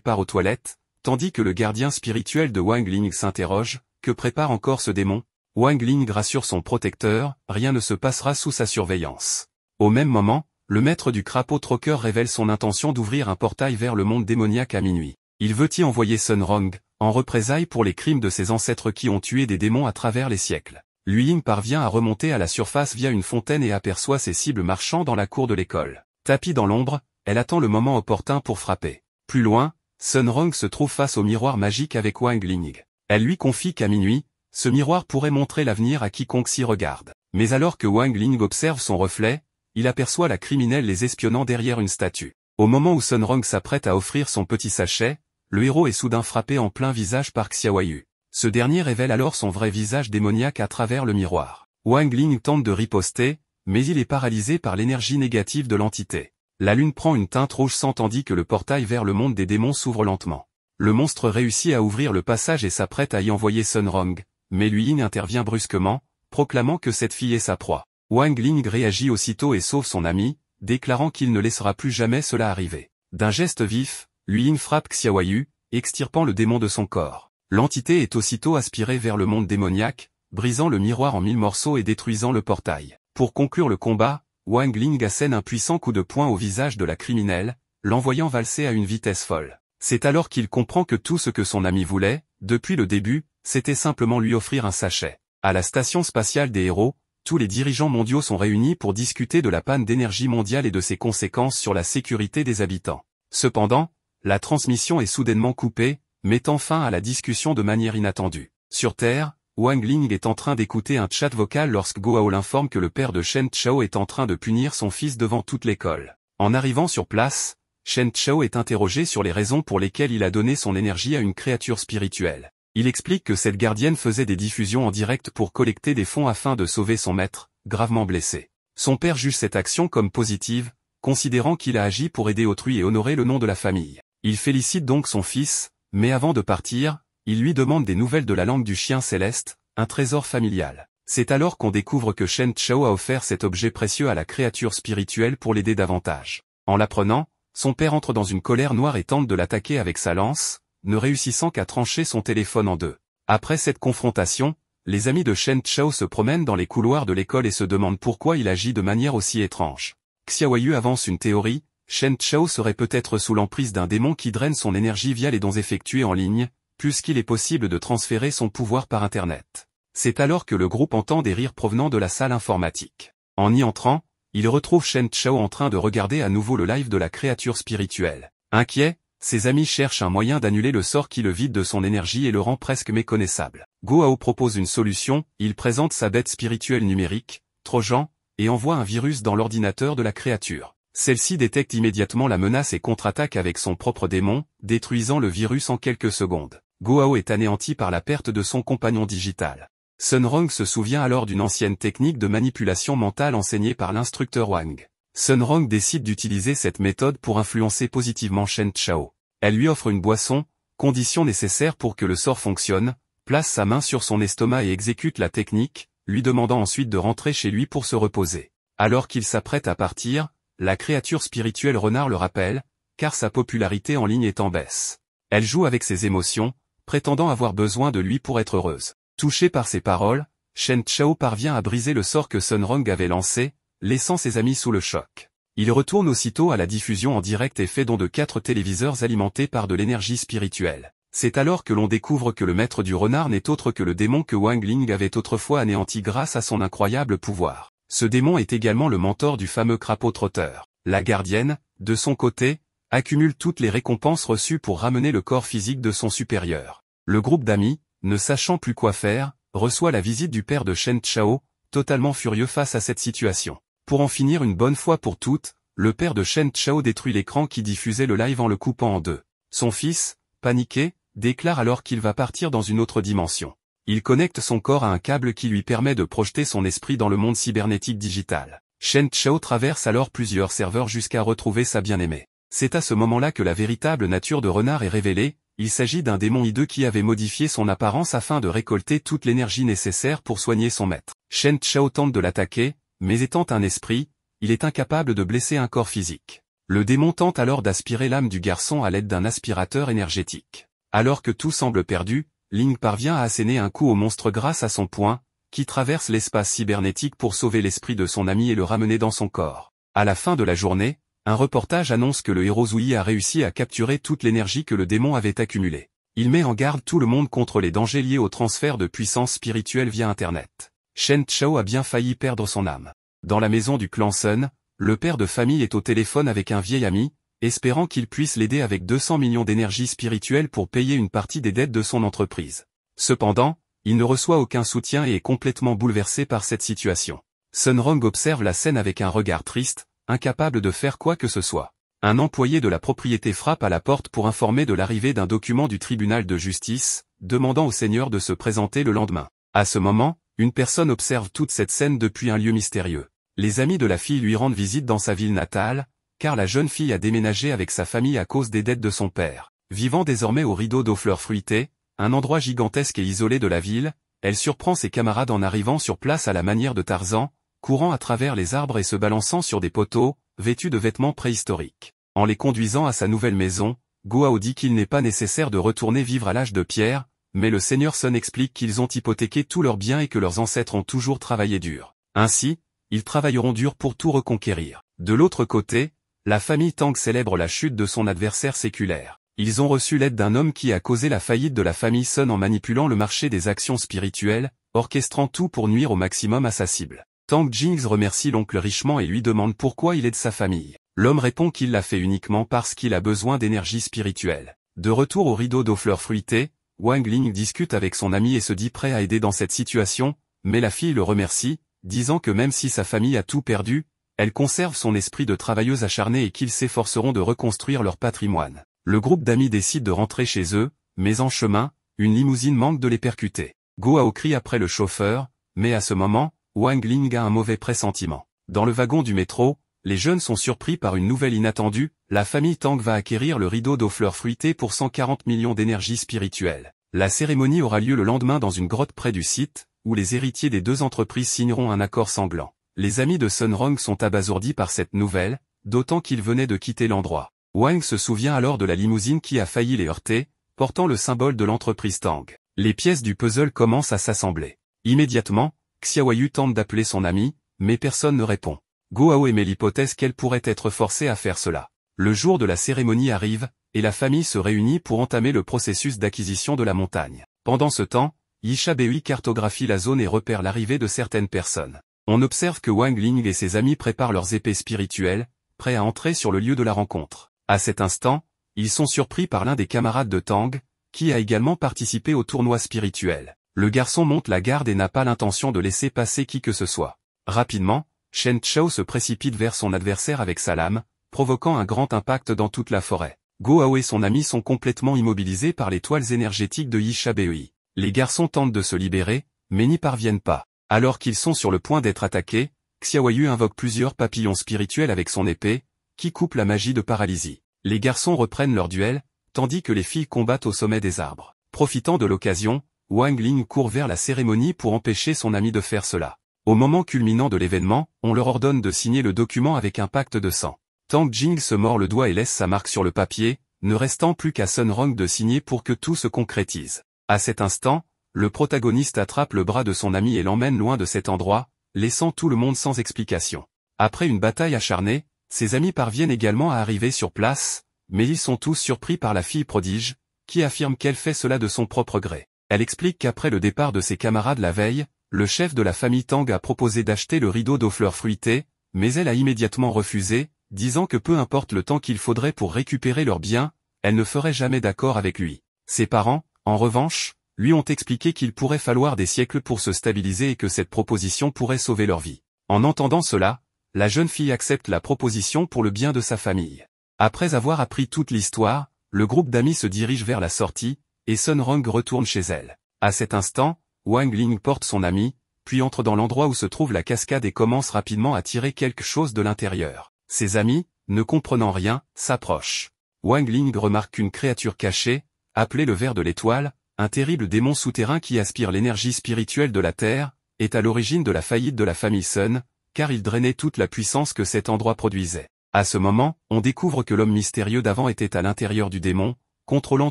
part aux toilettes, tandis que le gardien spirituel de Wang Ling s'interroge, que prépare encore ce démon? Wang Ling rassure son protecteur, rien ne se passera sous sa surveillance. Au même moment, le maître du crapaud troqueur révèle son intention d'ouvrir un portail vers le monde démoniaque à minuit. Il veut y envoyer Sun Rong, en représailles pour les crimes de ses ancêtres qui ont tué des démons à travers les siècles. Lü Ying parvient à remonter à la surface via une fontaine et aperçoit ses cibles marchant dans la cour de l'école. Tapie dans l'ombre, elle attend le moment opportun pour frapper. Plus loin, Sun Rong se trouve face au miroir magique avec Wang Ling. Elle lui confie qu'à minuit, ce miroir pourrait montrer l'avenir à quiconque s'y regarde. Mais alors que Wang Ling observe son reflet, il aperçoit la criminelle les espionnant derrière une statue. Au moment où Sun Rong s'apprête à offrir son petit sachet, le héros est soudain frappé en plein visage par Xiaoyu. Ce dernier révèle alors son vrai visage démoniaque à travers le miroir. Wang Ling tente de riposter, mais il est paralysé par l'énergie négative de l'entité. La lune prend une teinte rouge sang tandis que le portail vers le monde des démons s'ouvre lentement. Le monstre réussit à ouvrir le passage et s'apprête à y envoyer Sun Rong, mais Lü Ying intervient brusquement, proclamant que cette fille est sa proie. Wang Ling réagit aussitôt et sauve son ami, déclarant qu'il ne laissera plus jamais cela arriver. D'un geste vif, Lü Ying frappe Xiaoyu, extirpant le démon de son corps. L'entité est aussitôt aspirée vers le monde démoniaque, brisant le miroir en 1000 morceaux et détruisant le portail. Pour conclure le combat, Wang Ling assène un puissant coup de poing au visage de la criminelle, l'envoyant valser à une vitesse folle. C'est alors qu'il comprend que tout ce que son ami voulait, depuis le début, c'était simplement lui offrir un sachet. À la station spatiale des héros, tous les dirigeants mondiaux sont réunis pour discuter de la panne d'énergie mondiale et de ses conséquences sur la sécurité des habitants. Cependant, la transmission est soudainement coupée, mettant fin à la discussion de manière inattendue. Sur Terre, Wang Ling est en train d'écouter un chat vocal lorsque Guo l'informe que le père de Shen Chao est en train de punir son fils devant toute l'école. En arrivant sur place, Shen Chao est interrogé sur les raisons pour lesquelles il a donné son énergie à une créature spirituelle. Il explique que cette gardienne faisait des diffusions en direct pour collecter des fonds afin de sauver son maître, gravement blessé. Son père juge cette action comme positive, considérant qu'il a agi pour aider autrui et honorer le nom de la famille. Il félicite donc son fils, mais avant de partir, il lui demande des nouvelles de la langue du chien céleste, un trésor familial. C'est alors qu'on découvre que Shen Chao a offert cet objet précieux à la créature spirituelle pour l'aider davantage. En l'apprenant, son père entre dans une colère noire et tente de l'attaquer avec sa lance, ne réussissant qu'à trancher son téléphone en deux. Après cette confrontation, les amis de Shen Chao se promènent dans les couloirs de l'école et se demandent pourquoi il agit de manière aussi étrange. Xiaoyu avance une théorie. Shen Chao serait peut-être sous l'emprise d'un démon qui draine son énergie via les dons effectués en ligne, puisqu'il est possible de transférer son pouvoir par Internet. C'est alors que le groupe entend des rires provenant de la salle informatique. En y entrant, il retrouve Shen Chao en train de regarder à nouveau le live de la créature spirituelle. Inquiet, ses amis cherchent un moyen d'annuler le sort qui le vide de son énergie et le rend presque méconnaissable. Guo propose une solution, il présente sa bête spirituelle numérique, Trojan, et envoie un virus dans l'ordinateur de la créature. Celle-ci détecte immédiatement la menace et contre-attaque avec son propre démon, détruisant le virus en quelques secondes. Guo est anéanti par la perte de son compagnon digital. Sun Rong se souvient alors d'une ancienne technique de manipulation mentale enseignée par l'instructeur Wang. Sun Rong décide d'utiliser cette méthode pour influencer positivement Shen Chao. Elle lui offre une boisson, condition nécessaire pour que le sort fonctionne, place sa main sur son estomac et exécute la technique, lui demandant ensuite de rentrer chez lui pour se reposer. Alors qu'il s'apprête à partir, la créature spirituelle renard le rappelle, car sa popularité en ligne est en baisse. Elle joue avec ses émotions, prétendant avoir besoin de lui pour être heureuse. Touché par ses paroles, Shen Chao parvient à briser le sort que Sun Rong avait lancé, laissant ses amis sous le choc. Il retourne aussitôt à la diffusion en direct et fait don de 4 téléviseurs alimentés par de l'énergie spirituelle. C'est alors que l'on découvre que le maître du renard n'est autre que le démon que Wang Ling avait autrefois anéanti grâce à son incroyable pouvoir. Ce démon est également le mentor du fameux crapaud trotteur. La gardienne, de son côté, accumule toutes les récompenses reçues pour ramener le corps physique de son supérieur. Le groupe d'amis, ne sachant plus quoi faire, reçoit la visite du père de Shen Chao, totalement furieux face à cette situation. Pour en finir une bonne fois pour toutes, le père de Shen Chao détruit l'écran qui diffusait le live en le coupant en deux. Son fils, paniqué, déclare alors qu'il va partir dans une autre dimension. Il connecte son corps à un câble qui lui permet de projeter son esprit dans le monde cybernétique digital. Shen Chao traverse alors plusieurs serveurs jusqu'à retrouver sa bien-aimée. C'est à ce moment-là que la véritable nature de renard est révélée, il s'agit d'un démon hideux qui avait modifié son apparence afin de récolter toute l'énergie nécessaire pour soigner son maître. Shen Chao tente de l'attaquer, mais étant un esprit, il est incapable de blesser un corps physique. Le démon tente alors d'aspirer l'âme du garçon à l'aide d'un aspirateur énergétique. Alors que tout semble perdu, Ling parvient à asséner un coup au monstre grâce à son poing, qui traverse l'espace cybernétique pour sauver l'esprit de son ami et le ramener dans son corps. À la fin de la journée, un reportage annonce que le héros Zouyi a réussi à capturer toute l'énergie que le démon avait accumulée. Il met en garde tout le monde contre les dangers liés au transfert de puissance spirituelle via Internet. Shen Chao a bien failli perdre son âme. Dans la maison du clan Sun, le père de famille est au téléphone avec un vieil ami, espérant qu'il puisse l'aider avec 200 millions d'énergie spirituelle pour payer une partie des dettes de son entreprise. Cependant, il ne reçoit aucun soutien et est complètement bouleversé par cette situation. Sun Rong observe la scène avec un regard triste, incapable de faire quoi que ce soit. Un employé de la propriété frappe à la porte pour informer de l'arrivée d'un document du tribunal de justice, demandant au seigneur de se présenter le lendemain. À ce moment, une personne observe toute cette scène depuis un lieu mystérieux. Les amis de la fille lui rendent visite dans sa ville natale, car la jeune fille a déménagé avec sa famille à cause des dettes de son père. Vivant désormais au rideau d'eau fleurs fruitées, un endroit gigantesque et isolé de la ville, elle surprend ses camarades en arrivant sur place à la manière de Tarzan, courant à travers les arbres et se balançant sur des poteaux, vêtus de vêtements préhistoriques. En les conduisant à sa nouvelle maison, Guo dit qu'il n'est pas nécessaire de retourner vivre à l'âge de pierre, mais le seigneur Sun explique qu'ils ont hypothéqué tous leurs biens et que leurs ancêtres ont toujours travaillé dur. Ainsi, ils travailleront dur pour tout reconquérir. De l'autre côté, la famille Tang célèbre la chute de son adversaire séculaire. Ils ont reçu l'aide d'un homme qui a causé la faillite de la famille Sun en manipulant le marché des actions spirituelles, orchestrant tout pour nuire au maximum à sa cible. Tang Jings remercie l'oncle richement et lui demande pourquoi il aide sa famille. L'homme répond qu'il l'a fait uniquement parce qu'il a besoin d'énergie spirituelle. De retour au rideau d'eau fleurs fruitées, Wang Ling discute avec son ami et se dit prêt à aider dans cette situation, mais la fille le remercie, disant que même si sa famille a tout perdu, elle conserve son esprit de travailleuse acharnée et qu'ils s'efforceront de reconstruire leur patrimoine. Le groupe d'amis décide de rentrer chez eux, mais en chemin, une limousine manque de les percuter. Guo crie après le chauffeur, mais à ce moment, Wang Ling a un mauvais pressentiment. Dans le wagon du métro, les jeunes sont surpris par une nouvelle inattendue, la famille Tang va acquérir le rideau d'eau fleurs fruitées pour 140 millions d'énergie spirituelle. La cérémonie aura lieu le lendemain dans une grotte près du site, où les héritiers des deux entreprises signeront un accord sanglant. Les amis de Sun Rong sont abasourdis par cette nouvelle, d'autant qu'ils venaient de quitter l'endroit. Wang se souvient alors de la limousine qui a failli les heurter, portant le symbole de l'entreprise Tang. Les pièces du puzzle commencent à s'assembler. Immédiatement, Xiaoyu tente d'appeler son ami, mais personne ne répond. Guo émet l'hypothèse qu'elle pourrait être forcée à faire cela. Le jour de la cérémonie arrive, et la famille se réunit pour entamer le processus d'acquisition de la montagne. Pendant ce temps, Yisha Bei cartographie la zone et repère l'arrivée de certaines personnes. On observe que Wang Ling et ses amis préparent leurs épées spirituelles, prêts à entrer sur le lieu de la rencontre. À cet instant, ils sont surpris par l'un des camarades de Tang, qui a également participé au tournoi spirituel. Le garçon monte la garde et n'a pas l'intention de laisser passer qui que ce soit. Rapidement, Shen Chao se précipite vers son adversaire avec sa lame, provoquant un grand impact dans toute la forêt. Guo et son ami sont complètement immobilisés par les toiles énergétiques de Yisha Bei. Les garçons tentent de se libérer, mais n'y parviennent pas. Alors qu'ils sont sur le point d'être attaqués, Xiaoyu invoque plusieurs papillons spirituels avec son épée, qui coupe la magie de paralysie. Les garçons reprennent leur duel, tandis que les filles combattent au sommet des arbres. Profitant de l'occasion, Wang Ling court vers la cérémonie pour empêcher son ami de faire cela. Au moment culminant de l'événement, on leur ordonne de signer le document avec un pacte de sang. Tang Jing se mord le doigt et laisse sa marque sur le papier, ne restant plus qu'à Sun Rong de signer pour que tout se concrétise. À cet instant, le protagoniste attrape le bras de son ami et l'emmène loin de cet endroit, laissant tout le monde sans explication. Après une bataille acharnée, ses amis parviennent également à arriver sur place, mais ils sont tous surpris par la fille prodige, qui affirme qu'elle fait cela de son propre gré. Elle explique qu'après le départ de ses camarades la veille, le chef de la famille Tang a proposé d'acheter le rideau d'eau fleurs fruitées, mais elle a immédiatement refusé, disant que peu importe le temps qu'il faudrait pour récupérer leurs biens, elle ne ferait jamais d'accord avec lui. Ses parents, en revanche, lui ont expliqué qu'il pourrait falloir des siècles pour se stabiliser et que cette proposition pourrait sauver leur vie. En entendant cela, la jeune fille accepte la proposition pour le bien de sa famille. Après avoir appris toute l'histoire, le groupe d'amis se dirige vers la sortie, et Sun Rong retourne chez elle. À cet instant, Wang Ling porte son ami, puis entre dans l'endroit où se trouve la cascade et commence rapidement à tirer quelque chose de l'intérieur. Ses amis, ne comprenant rien, s'approchent. Wang Ling remarque qu'une créature cachée, appelée le ver de l'étoile, un terrible démon souterrain qui aspire l'énergie spirituelle de la Terre, est à l'origine de la faillite de la famille Sun, car il drainait toute la puissance que cet endroit produisait. À ce moment, on découvre que l'homme mystérieux d'avant était à l'intérieur du démon, contrôlant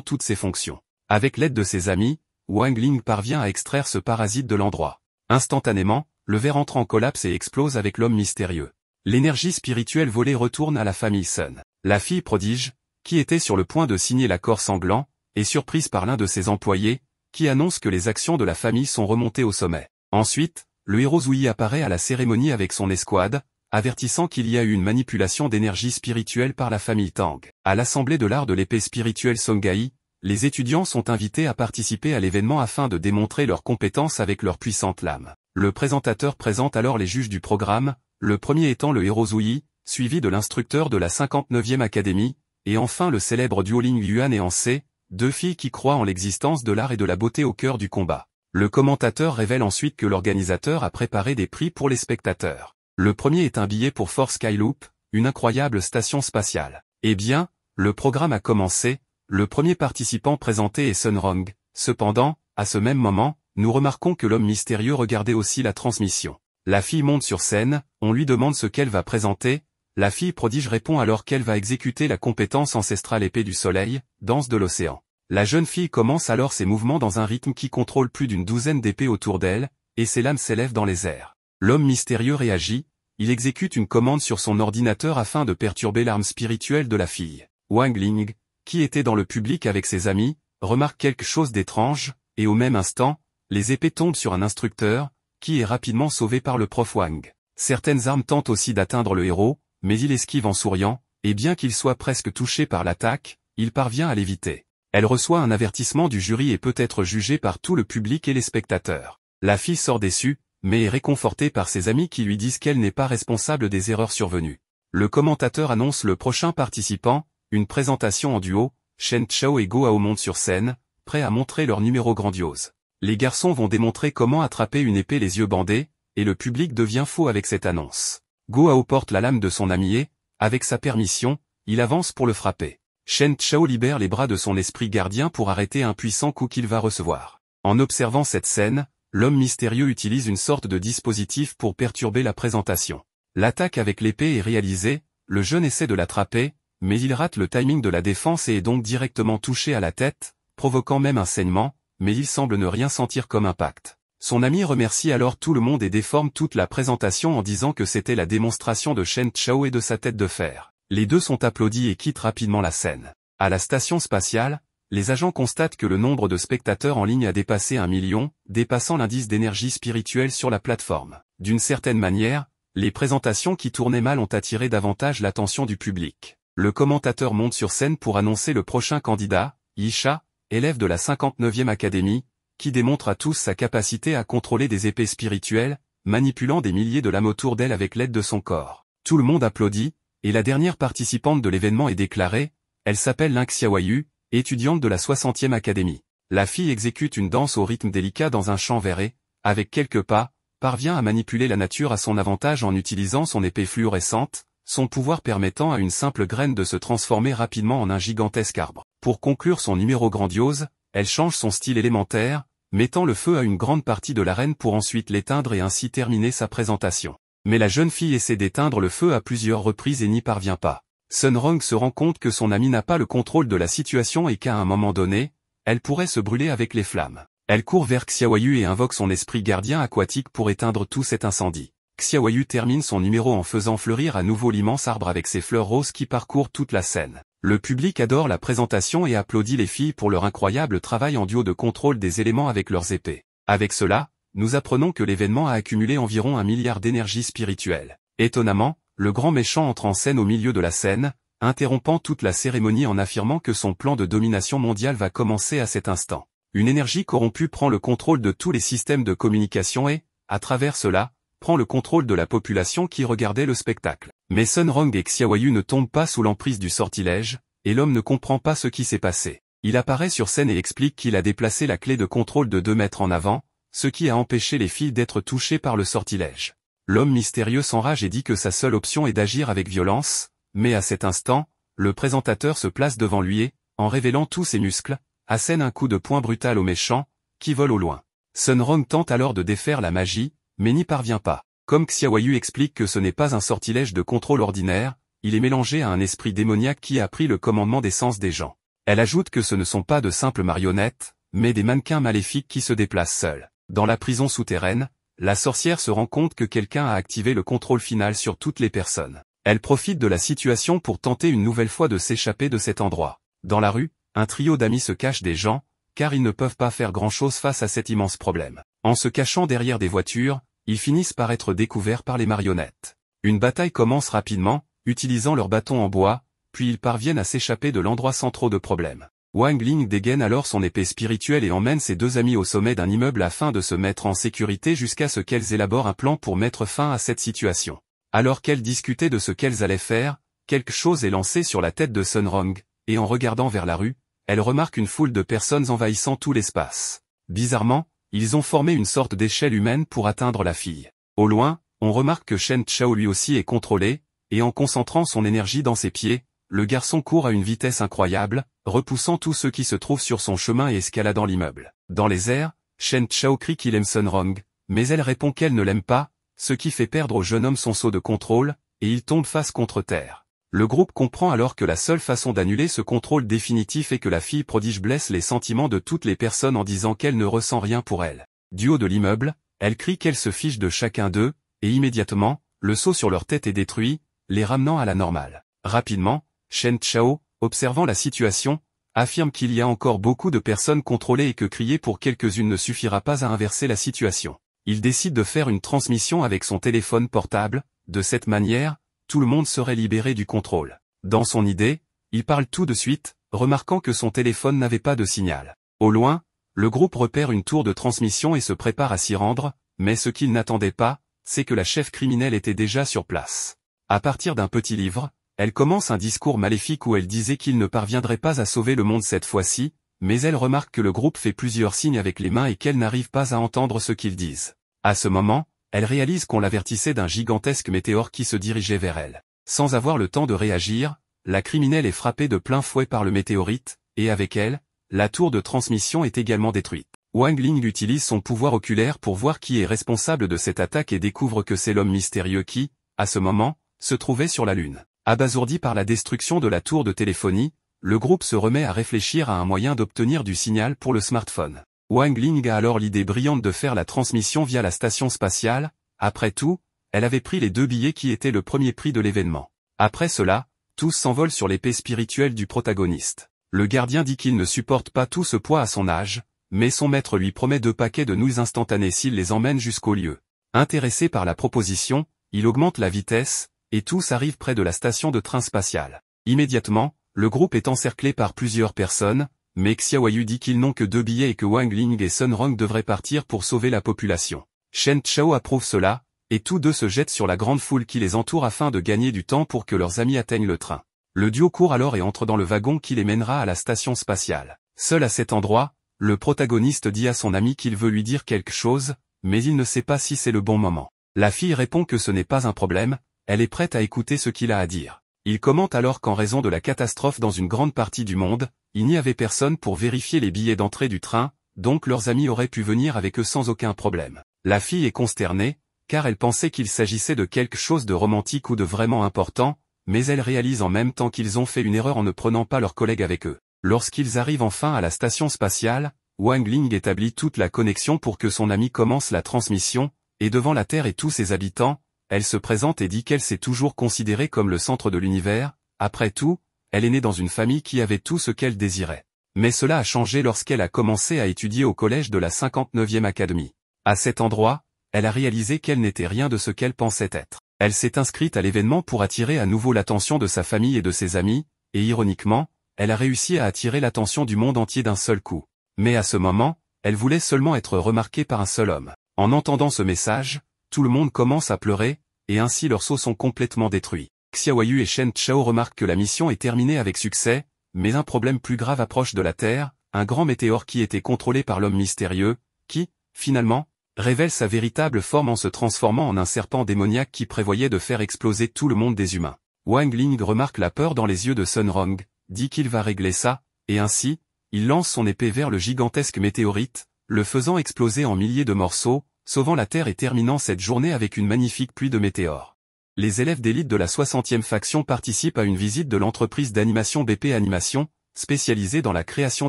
toutes ses fonctions. Avec l'aide de ses amis, Wang Ling parvient à extraire ce parasite de l'endroit. Instantanément, le ver entre en collapse et explose avec l'homme mystérieux. L'énergie spirituelle volée retourne à la famille Sun. La fille prodige, qui était sur le point de signer l'accord sanglant, est surprise par l'un de ses employés, qui annonce que les actions de la famille sont remontées au sommet. Ensuite, le héros Zui apparaît à la cérémonie avec son escouade, avertissant qu'il y a eu une manipulation d'énergie spirituelle par la famille Tang. À l'Assemblée de l'art de l'épée spirituelle Songhai, les étudiants sont invités à participer à l'événement afin de démontrer leurs compétences avec leur puissante lame. Le présentateur présente alors les juges du programme, le premier étant le héros Zui, suivi de l'instructeur de la 59e académie, et enfin le célèbre duoling Yuan et Anse, deux filles qui croient en l'existence de l'art et de la beauté au cœur du combat. Le commentateur révèle ensuite que l'organisateur a préparé des prix pour les spectateurs. Le premier est un billet pour Force Skyloop, une incroyable station spatiale. Eh bien, le programme a commencé, le premier participant présenté est Sun Rong. Cependant, à ce même moment, nous remarquons que l'homme mystérieux regardait aussi la transmission. La fille monte sur scène, on lui demande ce qu'elle va présenter, la fille prodige répond alors qu'elle va exécuter la compétence ancestrale épée du soleil, danse de l'océan. La jeune fille commence alors ses mouvements dans un rythme qui contrôle plus d'une douzaine d'épées autour d'elle, et ses lames s'élèvent dans les airs. L'homme mystérieux réagit, il exécute une commande sur son ordinateur afin de perturber l'arme spirituelle de la fille. Wang Ling, qui était dans le public avec ses amis, remarque quelque chose d'étrange, et au même instant, les épées tombent sur un instructeur, qui est rapidement sauvé par le prof Wang. Certaines armes tentent aussi d'atteindre le héros, mais il esquive en souriant, et bien qu'il soit presque touché par l'attaque, il parvient à l'éviter. Elle reçoit un avertissement du jury et peut être jugée par tout le public et les spectateurs. La fille sort déçue, mais est réconfortée par ses amis qui lui disent qu'elle n'est pas responsable des erreurs survenues. Le commentateur annonce le prochain participant, une présentation en duo, Shen Chao et Go Hao montent sur scène, prêts à montrer leur numéro grandiose. Les garçons vont démontrer comment attraper une épée les yeux bandés, et le public devient fou avec cette annonce. Go Hao porte la lame de son ami et, avec sa permission, il avance pour le frapper. Shen Chao libère les bras de son esprit gardien pour arrêter un puissant coup qu'il va recevoir. En observant cette scène, l'homme mystérieux utilise une sorte de dispositif pour perturber la présentation. L'attaque avec l'épée est réalisée, le jeune essaie de l'attraper, mais il rate le timing de la défense et est donc directement touché à la tête, provoquant même un saignement, mais il semble ne rien sentir comme impact. Son ami remercie alors tout le monde et déforme toute la présentation en disant que c'était la démonstration de Shen Chao et de sa tête de fer. Les deux sont applaudis et quittent rapidement la scène. À la station spatiale, les agents constatent que le nombre de spectateurs en ligne a dépassé 1 million, dépassant l'indice d'énergie spirituelle sur la plateforme. D'une certaine manière, les présentations qui tournaient mal ont attiré davantage l'attention du public. Le commentateur monte sur scène pour annoncer le prochain candidat, Yisha, élève de la 59e académie, qui démontre à tous sa capacité à contrôler des épées spirituelles, manipulant des milliers de lames autour d'elle avec l'aide de son corps. Tout le monde applaudit, et la dernière participante de l'événement est déclarée, elle s'appelle Ling Xiaoyu, étudiante de la 60e académie. La fille exécute une danse au rythme délicat dans un champ vert et, avec quelques pas, parvient à manipuler la nature à son avantage en utilisant son épée fluorescente, son pouvoir permettant à une simple graine de se transformer rapidement en un gigantesque arbre. Pour conclure son numéro grandiose, elle change son style élémentaire, mettant le feu à une grande partie de l'arène pour ensuite l'éteindre et ainsi terminer sa présentation. Mais la jeune fille essaie d'éteindre le feu à plusieurs reprises et n'y parvient pas. Sun Rong se rend compte que son amie n'a pas le contrôle de la situation et qu'à un moment donné, elle pourrait se brûler avec les flammes. Elle court vers Xiaoyu et invoque son esprit gardien aquatique pour éteindre tout cet incendie. Xiaoyu termine son numéro en faisant fleurir à nouveau l'immense arbre avec ses fleurs roses qui parcourent toute la scène. Le public adore la présentation et applaudit les filles pour leur incroyable travail en duo de contrôle des éléments avec leurs épées. Avec cela, nous apprenons que l'événement a accumulé environ 1 milliard d'énergie spirituelle. Étonnamment, le grand méchant entre en scène au milieu de la scène, interrompant toute la cérémonie en affirmant que son plan de domination mondiale va commencer à cet instant. Une énergie corrompue prend le contrôle de tous les systèmes de communication et, à travers cela, prend le contrôle de la population qui regardait le spectacle. Mais Sun Rong et Xiaoyu ne tombent pas sous l'emprise du sortilège, et l'homme ne comprend pas ce qui s'est passé. Il apparaît sur scène et explique qu'il a déplacé la clé de contrôle de 2 mètres en avant, ce qui a empêché les filles d'être touchées par le sortilège. L'homme mystérieux s'enrage et dit que sa seule option est d'agir avec violence, mais à cet instant, le présentateur se place devant lui et, en révélant tous ses muscles, assène un coup de poing brutal au méchant, qui vole au loin. Sun Rong tente alors de défaire la magie, mais n'y parvient pas. Comme Xiaoyu explique que ce n'est pas un sortilège de contrôle ordinaire, il est mélangé à un esprit démoniaque qui a pris le commandement des sens des gens. Elle ajoute que ce ne sont pas de simples marionnettes, mais des mannequins maléfiques qui se déplacent seuls. Dans la prison souterraine, la sorcière se rend compte que quelqu'un a activé le contrôle final sur toutes les personnes. Elle profite de la situation pour tenter une nouvelle fois de s'échapper de cet endroit. Dans la rue, un trio d'amis se cache des gens, car ils ne peuvent pas faire grand-chose face à cet immense problème. En se cachant derrière des voitures, ils finissent par être découverts par les marionnettes. Une bataille commence rapidement, utilisant leurs bâtons en bois, puis ils parviennent à s'échapper de l'endroit sans trop de problèmes. Wang Ling dégaine alors son épée spirituelle et emmène ses deux amis au sommet d'un immeuble afin de se mettre en sécurité jusqu'à ce qu'elles élaborent un plan pour mettre fin à cette situation. Alors qu'elles discutaient de ce qu'elles allaient faire, quelque chose est lancé sur la tête de Sun Rong, et en regardant vers la rue, elle remarque une foule de personnes envahissant tout l'espace. Bizarrement, ils ont formé une sorte d'échelle humaine pour atteindre la fille. Au loin, on remarque que Shen Chao lui aussi est contrôlé, et en concentrant son énergie dans ses pieds, le garçon court à une vitesse incroyable, repoussant tous ceux qui se trouvent sur son chemin et escaladant l'immeuble. Dans les airs, Shen Chao crie qu'il aime Sun Rong, mais elle répond qu'elle ne l'aime pas, ce qui fait perdre au jeune homme son seau de contrôle, et il tombe face contre terre. Le groupe comprend alors que la seule façon d'annuler ce contrôle définitif est que la fille prodige blesse les sentiments de toutes les personnes en disant qu'elle ne ressent rien pour elle. Du haut de l'immeuble, elle crie qu'elle se fiche de chacun d'eux, et immédiatement, le seau sur leur tête est détruit, les ramenant à la normale. Rapidement, Shen Chao, observant la situation, affirme qu'il y a encore beaucoup de personnes contrôlées et que crier pour quelques-unes ne suffira pas à inverser la situation. Il décide de faire une transmission avec son téléphone portable, de cette manière, tout le monde serait libéré du contrôle. Dans son idée, il parle tout de suite, remarquant que son téléphone n'avait pas de signal. Au loin, le groupe repère une tour de transmission et se prépare à s'y rendre, mais ce qu'il n'attendait pas, c'est que la chef criminelle était déjà sur place. À partir d'un petit livre, elle commence un discours maléfique où elle disait qu'il ne parviendrait pas à sauver le monde cette fois-ci, mais elle remarque que le groupe fait plusieurs signes avec les mains et qu'elle n'arrive pas à entendre ce qu'ils disent. À ce moment, elle réalise qu'on l'avertissait d'un gigantesque météore qui se dirigeait vers elle. Sans avoir le temps de réagir, la criminelle est frappée de plein fouet par le météorite, et avec elle, la tour de transmission est également détruite. Wang Ling utilise son pouvoir oculaire pour voir qui est responsable de cette attaque et découvre que c'est l'homme mystérieux qui, à ce moment, se trouvait sur la Lune. Abasourdi par la destruction de la tour de téléphonie, le groupe se remet à réfléchir à un moyen d'obtenir du signal pour le smartphone. Wang Ling a alors l'idée brillante de faire la transmission via la station spatiale. Après tout, elle avait pris les 2 billets qui étaient le premier prix de l'événement. Après cela, tous s'envolent sur l'épée spirituelle du protagoniste. Le gardien dit qu'il ne supporte pas tout ce poids à son âge, mais son maître lui promet 2 paquets de nouilles instantanées s'il les emmène jusqu'au lieu. Intéressé par la proposition, il augmente la vitesse, et tous arrivent près de la station de train spatial. Immédiatement, le groupe est encerclé par plusieurs personnes, mais Xiaoyu dit qu'ils n'ont que 2 billets et que Wang Ling et Sun Rong devraient partir pour sauver la population. Shen Chao approuve cela, et tous deux se jettent sur la grande foule qui les entoure afin de gagner du temps pour que leurs amis atteignent le train. Le duo court alors et entre dans le wagon qui les mènera à la station spatiale. Seul à cet endroit, le protagoniste dit à son ami qu'il veut lui dire quelque chose, mais il ne sait pas si c'est le bon moment. La fille répond que ce n'est pas un problème, elle est prête à écouter ce qu'il a à dire. Il commente alors qu'en raison de la catastrophe dans une grande partie du monde, il n'y avait personne pour vérifier les billets d'entrée du train, donc leurs amis auraient pu venir avec eux sans aucun problème. La fille est consternée, car elle pensait qu'il s'agissait de quelque chose de romantique ou de vraiment important, mais elle réalise en même temps qu'ils ont fait une erreur en ne prenant pas leurs collègues avec eux. Lorsqu'ils arrivent enfin à la station spatiale, Wang Ling établit toute la connexion pour que son ami commence la transmission, et devant la Terre et tous ses habitants, elle se présente et dit qu'elle s'est toujours considérée comme le centre de l'univers. Après tout, elle est née dans une famille qui avait tout ce qu'elle désirait. Mais cela a changé lorsqu'elle a commencé à étudier au collège de la 59e Académie. À cet endroit, elle a réalisé qu'elle n'était rien de ce qu'elle pensait être. Elle s'est inscrite à l'événement pour attirer à nouveau l'attention de sa famille et de ses amis, et ironiquement, elle a réussi à attirer l'attention du monde entier d'un seul coup. Mais à ce moment, elle voulait seulement être remarquée par un seul homme. En entendant ce message, tout le monde commence à pleurer, et ainsi leurs seaux sont complètement détruits. Xiaoyu et Shen Chao remarquent que la mission est terminée avec succès, mais un problème plus grave approche de la Terre, un grand météore qui était contrôlé par l'homme mystérieux, qui, finalement, révèle sa véritable forme en se transformant en un serpent démoniaque qui prévoyait de faire exploser tout le monde des humains. Wang Ling remarque la peur dans les yeux de Sun Rong, dit qu'il va régler ça, et ainsi, il lance son épée vers le gigantesque météorite, le faisant exploser en milliers de morceaux, sauvant la Terre et terminant cette journée avec une magnifique pluie de météores. Les élèves d'élite de la 60e faction participent à une visite de l'entreprise d'animation BP Animation, spécialisée dans la création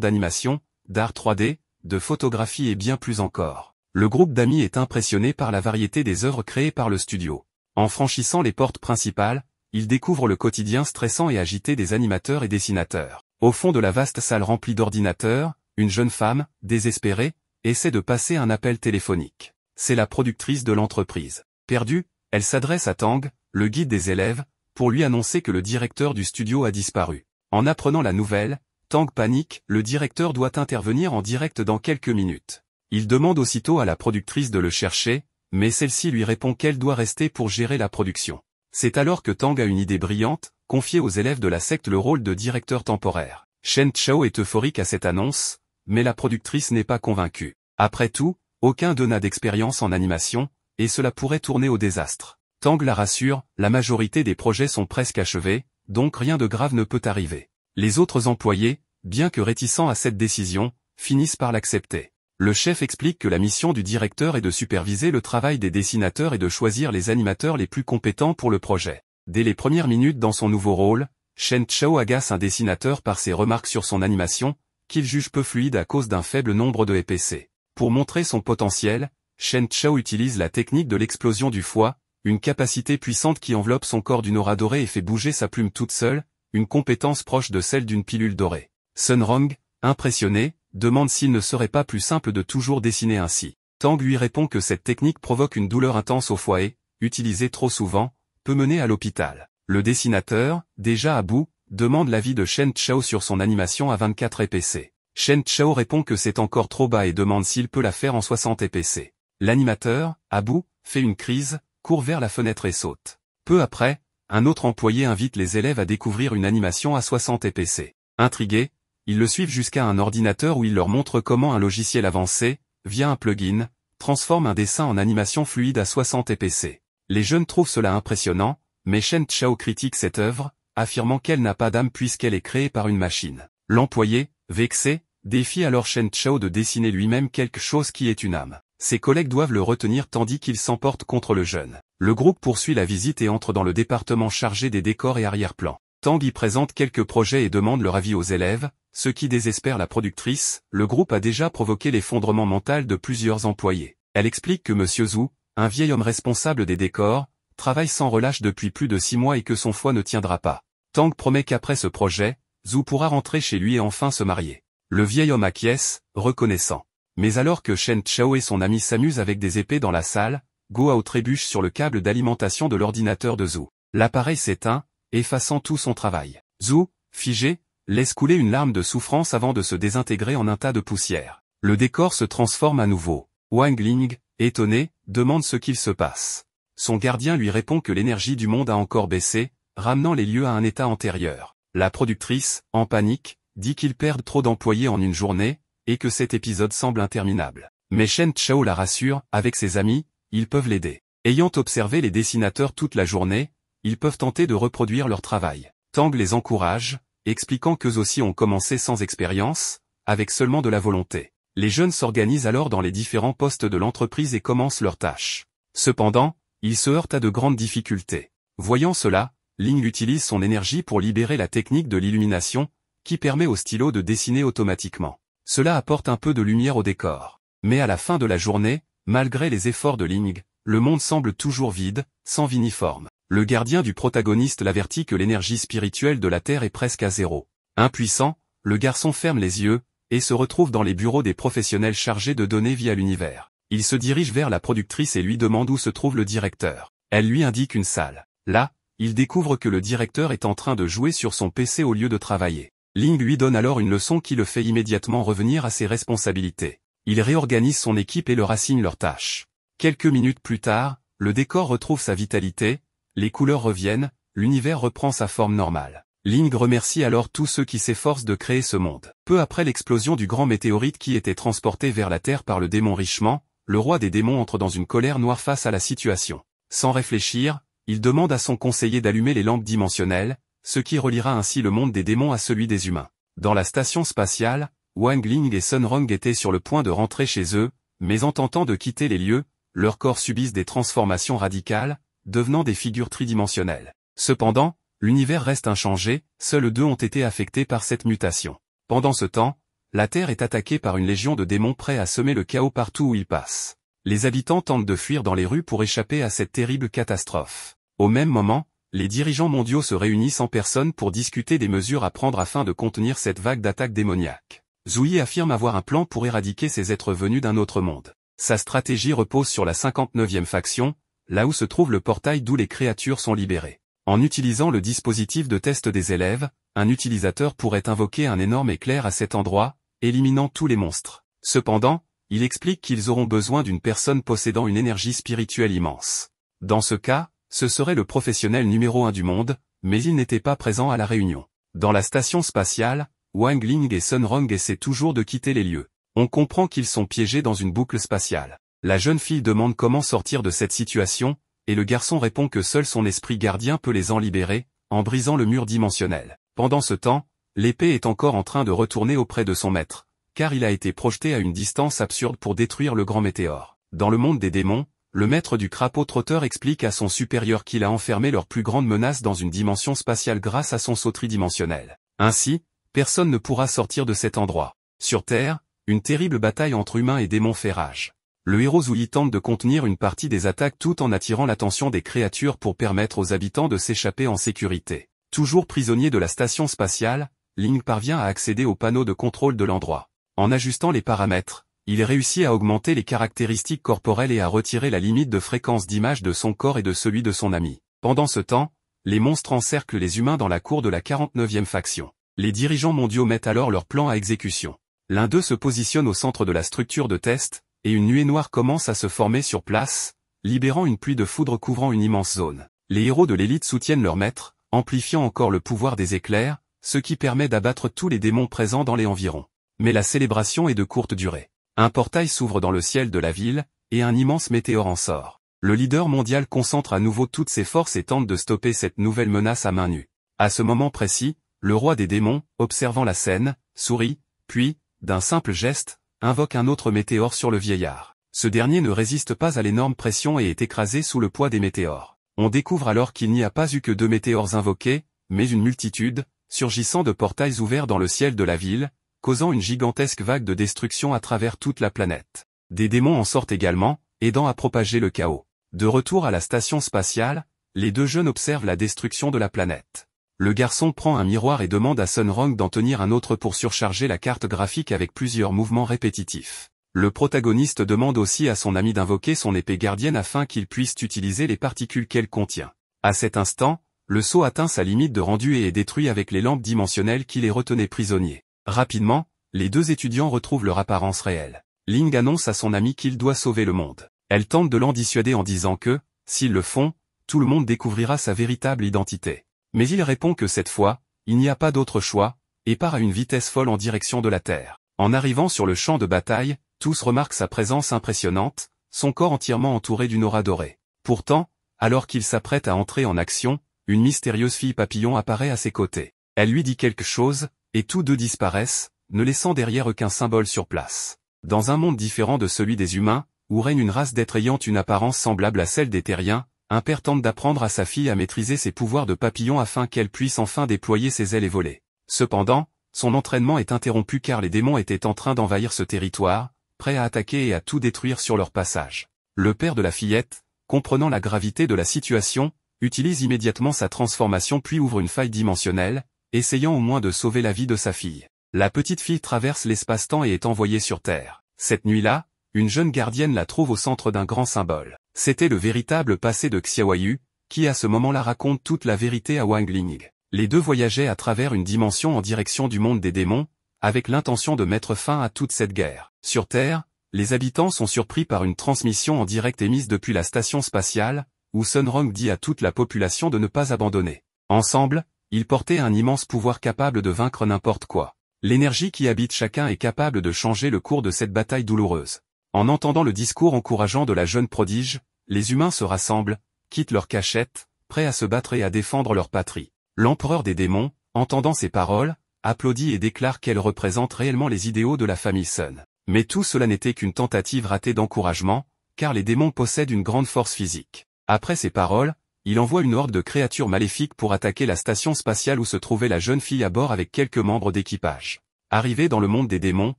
d'animation, d'art 3D, de photographie et bien plus encore. Le groupe d'amis est impressionné par la variété des œuvres créées par le studio. En franchissant les portes principales, ils découvrent le quotidien stressant et agité des animateurs et dessinateurs. Au fond de la vaste salle remplie d'ordinateurs, une jeune femme, désespérée, essaie de passer un appel téléphonique. C'est la productrice de l'entreprise. Perdue, elle s'adresse à Tang, le guide des élèves, pour lui annoncer que le directeur du studio a disparu. En apprenant la nouvelle, Tang panique, le directeur doit intervenir en direct dans quelques minutes. Il demande aussitôt à la productrice de le chercher, mais celle-ci lui répond qu'elle doit rester pour gérer la production. C'est alors que Tang a une idée brillante, confier aux élèves de la secte le rôle de directeur temporaire. Shen Chao est euphorique à cette annonce, mais la productrice n'est pas convaincue. Après tout, aucun d'eux n'a d'expérience en animation, et cela pourrait tourner au désastre. Tang la rassure, la majorité des projets sont presque achevés, donc rien de grave ne peut arriver. Les autres employés, bien que réticents à cette décision, finissent par l'accepter. Le chef explique que la mission du directeur est de superviser le travail des dessinateurs et de choisir les animateurs les plus compétents pour le projet. Dès les premières minutes dans son nouveau rôle, Shen Chao agace un dessinateur par ses remarques sur son animation, qu'il juge peu fluide à cause d'un faible nombre de EPC. Pour montrer son potentiel, Shen Chao utilise la technique de l'explosion du foie, une capacité puissante qui enveloppe son corps d'une aura dorée et fait bouger sa plume toute seule, une compétence proche de celle d'une pilule dorée. Sun Rong, impressionné, demande s'il ne serait pas plus simple de toujours dessiner ainsi. Tang lui répond que cette technique provoque une douleur intense au foie et, utilisée trop souvent, peut mener à l'hôpital. Le dessinateur, déjà à bout, demande l'avis de Shen Chao sur son animation à 24 EPC. Shen Chao répond que c'est encore trop bas et demande s'il peut la faire en 60 EPC. L'animateur, à bout, fait une crise, court vers la fenêtre et saute. Peu après, un autre employé invite les élèves à découvrir une animation à 60 EPC. Intrigués, ils le suivent jusqu'à un ordinateur où il leur montre comment un logiciel avancé, via un plugin, transforme un dessin en animation fluide à 60 EPC. Les jeunes trouvent cela impressionnant, mais Shen Chao critique cette œuvre, affirmant qu'elle n'a pas d'âme puisqu'elle est créée par une machine. L'employé, vexé, défie alors Shen Chao de dessiner lui-même quelque chose qui est une âme. Ses collègues doivent le retenir tandis qu'il s'emporte contre le jeune. Le groupe poursuit la visite et entre dans le département chargé des décors et arrière-plans. Tang y présente quelques projets et demande leur avis aux élèves, ce qui désespère la productrice. Le groupe a déjà provoqué l'effondrement mental de plusieurs employés. Elle explique que Monsieur Zhu, un vieil homme responsable des décors, travaille sans relâche depuis plus de 6 mois et que son foie ne tiendra pas. Tang promet qu'après ce projet, Zhu pourra rentrer chez lui et enfin se marier. Le vieil homme acquiesce, reconnaissant. Mais alors que Shen Chao et son ami s'amusent avec des épées dans la salle, Guo trébuche sur le câble d'alimentation de l'ordinateur de Zhu. L'appareil s'éteint, effaçant tout son travail. Zhu, figé, laisse couler une larme de souffrance avant de se désintégrer en un tas de poussière. Le décor se transforme à nouveau. Wang Ling, étonné, demande ce qu'il se passe. Son gardien lui répond que l'énergie du monde a encore baissé, ramenant les lieux à un état antérieur. La productrice, en panique, dit qu'ils perdent trop d'employés en une journée, et que cet épisode semble interminable. Mais Shen Chao la rassure, avec ses amis, ils peuvent l'aider. Ayant observé les dessinateurs toute la journée, ils peuvent tenter de reproduire leur travail. Tang les encourage, expliquant qu'eux aussi ont commencé sans expérience, avec seulement de la volonté. Les jeunes s'organisent alors dans les différents postes de l'entreprise et commencent leurs tâches. Cependant, ils se heurtent à de grandes difficultés. Voyant cela, Ling utilise son énergie pour libérer la technique de l'illumination, qui permet au stylo de dessiner automatiquement. Cela apporte un peu de lumière au décor. Mais à la fin de la journée, malgré les efforts de Ling, le monde semble toujours vide, sans viniforme. Le gardien du protagoniste l'avertit que l'énergie spirituelle de la Terre est presque à zéro. Impuissant, le garçon ferme les yeux, et se retrouve dans les bureaux des professionnels chargés de donner vie à l'univers. Il se dirige vers la productrice et lui demande où se trouve le directeur. Elle lui indique une salle. Là, il découvre que le directeur est en train de jouer sur son PC au lieu de travailler. Ling lui donne alors une leçon qui le fait immédiatement revenir à ses responsabilités. Il réorganise son équipe et leur assigne leurs tâches. Quelques minutes plus tard, le décor retrouve sa vitalité, les couleurs reviennent, l'univers reprend sa forme normale. Ling remercie alors tous ceux qui s'efforcent de créer ce monde. Peu après l'explosion du grand météorite qui était transporté vers la Terre par le démon Richement, le roi des démons entre dans une colère noire face à la situation. Sans réfléchir, il demande à son conseiller d'allumer les lampes dimensionnelles, ce qui reliera ainsi le monde des démons à celui des humains. Dans la station spatiale, Wang Ling et Sun Rong étaient sur le point de rentrer chez eux, mais en tentant de quitter les lieux, leurs corps subissent des transformations radicales, devenant des figures tridimensionnelles. Cependant, l'univers reste inchangé, seuls 2 ont été affectés par cette mutation. Pendant ce temps, la Terre est attaquée par une légion de démons prêts à semer le chaos partout où ils passent. Les habitants tentent de fuir dans les rues pour échapper à cette terrible catastrophe. Au même moment, les dirigeants mondiaux se réunissent en personne pour discuter des mesures à prendre afin de contenir cette vague d'attaques démoniaques. Zhu Yi affirme avoir un plan pour éradiquer ces êtres venus d'un autre monde. Sa stratégie repose sur la 59e faction, là où se trouve le portail d'où les créatures sont libérées. En utilisant le dispositif de test des élèves, un utilisateur pourrait invoquer un énorme éclair à cet endroit, éliminant tous les monstres. Cependant, il explique qu'ils auront besoin d'une personne possédant une énergie spirituelle immense. Dans ce cas, ce serait le professionnel numéro 1 du monde, mais il n'était pas présent à la réunion. Dans la station spatiale, Wang Ling et Sun Rong essaient toujours de quitter les lieux. On comprend qu'ils sont piégés dans une boucle spatiale. La jeune fille demande comment sortir de cette situation, et le garçon répond que seul son esprit gardien peut les en libérer, en brisant le mur dimensionnel. Pendant ce temps, l'épée est encore en train de retourner auprès de son maître, car il a été projeté à une distance absurde pour détruire le grand météore. Dans le monde des démons, le maître du crapaud trotteur explique à son supérieur qu'il a enfermé leur plus grande menace dans une dimension spatiale grâce à son saut tridimensionnel. Ainsi, personne ne pourra sortir de cet endroit. Sur Terre, une terrible bataille entre humains et démons fait rage. Le héros Zhu Yi tente de contenir une partie des attaques tout en attirant l'attention des créatures pour permettre aux habitants de s'échapper en sécurité. Toujours prisonnier de la station spatiale, Ling parvient à accéder au panneau de contrôle de l'endroit. En ajustant les paramètres, il réussit à augmenter les caractéristiques corporelles et à retirer la limite de fréquence d'image de son corps et de celui de son ami. Pendant ce temps, les monstres encerclent les humains dans la cour de la 49e faction. Les dirigeants mondiaux mettent alors leur plan à exécution. L'un d'eux se positionne au centre de la structure de test, et une nuée noire commence à se former sur place, libérant une pluie de foudre couvrant une immense zone. Les héros de l'élite soutiennent leur maître, amplifiant encore le pouvoir des éclairs, ce qui permet d'abattre tous les démons présents dans les environs. Mais la célébration est de courte durée. Un portail s'ouvre dans le ciel de la ville, et un immense météore en sort. Le leader mondial concentre à nouveau toutes ses forces et tente de stopper cette nouvelle menace à main nue. À ce moment précis, le roi des démons, observant la scène, sourit, puis, d'un simple geste, invoque un autre météore sur le vieillard. Ce dernier ne résiste pas à l'énorme pression et est écrasé sous le poids des météores. On découvre alors qu'il n'y a pas eu que 2 météores invoqués, mais une multitude, surgissant de portails ouverts dans le ciel de la ville, causant une gigantesque vague de destruction à travers toute la planète. Des démons en sortent également, aidant à propager le chaos. De retour à la station spatiale, les deux jeunes observent la destruction de la planète. Le garçon prend un miroir et demande à Sun Rong d'en tenir un autre pour surcharger la carte graphique avec plusieurs mouvements répétitifs. Le protagoniste demande aussi à son ami d'invoquer son épée gardienne afin qu'il puisse utiliser les particules qu'elle contient. À cet instant, le sceau atteint sa limite de rendu et est détruit avec les lampes dimensionnelles qui les retenaient prisonniers. Rapidement, les deux étudiants retrouvent leur apparence réelle. Ling annonce à son ami qu'il doit sauver le monde. Elle tente de l'en dissuader en disant que, s'ils le font, tout le monde découvrira sa véritable identité. Mais il répond que cette fois, il n'y a pas d'autre choix, et part à une vitesse folle en direction de la Terre. En arrivant sur le champ de bataille, tous remarquent sa présence impressionnante, son corps entièrement entouré d'une aura dorée. Pourtant, alors qu'il s'apprête à entrer en action, une mystérieuse fille papillon apparaît à ses côtés. Elle lui dit quelque chose, et tous deux disparaissent, ne laissant derrière aucun symbole sur place. Dans un monde différent de celui des humains, où règne une race d'êtres ayant une apparence semblable à celle des terriens, un père tente d'apprendre à sa fille à maîtriser ses pouvoirs de papillon afin qu'elle puisse enfin déployer ses ailes et voler. Cependant, son entraînement est interrompu car les démons étaient en train d'envahir ce territoire, prêts à attaquer et à tout détruire sur leur passage. Le père de la fillette, comprenant la gravité de la situation, utilise immédiatement sa transformation puis ouvre une faille dimensionnelle, essayant au moins de sauver la vie de sa fille. La petite fille traverse l'espace-temps et est envoyée sur Terre. Cette nuit-là, une jeune gardienne la trouve au centre d'un grand symbole. C'était le véritable passé de Xiaoyu, qui à ce moment-là raconte toute la vérité à Wang Ling. Les deux voyageaient à travers une dimension en direction du monde des démons, avec l'intention de mettre fin à toute cette guerre. Sur Terre, les habitants sont surpris par une transmission en direct émise depuis la station spatiale, où Sun Rong dit à toute la population de ne pas abandonner. Ensemble, ils portaient un immense pouvoir capable de vaincre n'importe quoi. L'énergie qui habite chacun est capable de changer le cours de cette bataille douloureuse. En entendant le discours encourageant de la jeune prodige, les humains se rassemblent, quittent leur cachette, prêts à se battre et à défendre leur patrie. L'empereur des démons, entendant ces paroles, applaudit et déclare qu'elles représentent réellement les idéaux de la famille Sun. Mais tout cela n'était qu'une tentative ratée d'encouragement, car les démons possèdent une grande force physique. Après ces paroles, il envoie une horde de créatures maléfiques pour attaquer la station spatiale où se trouvait la jeune fille à bord avec quelques membres d'équipage. Arrivée dans le monde des démons,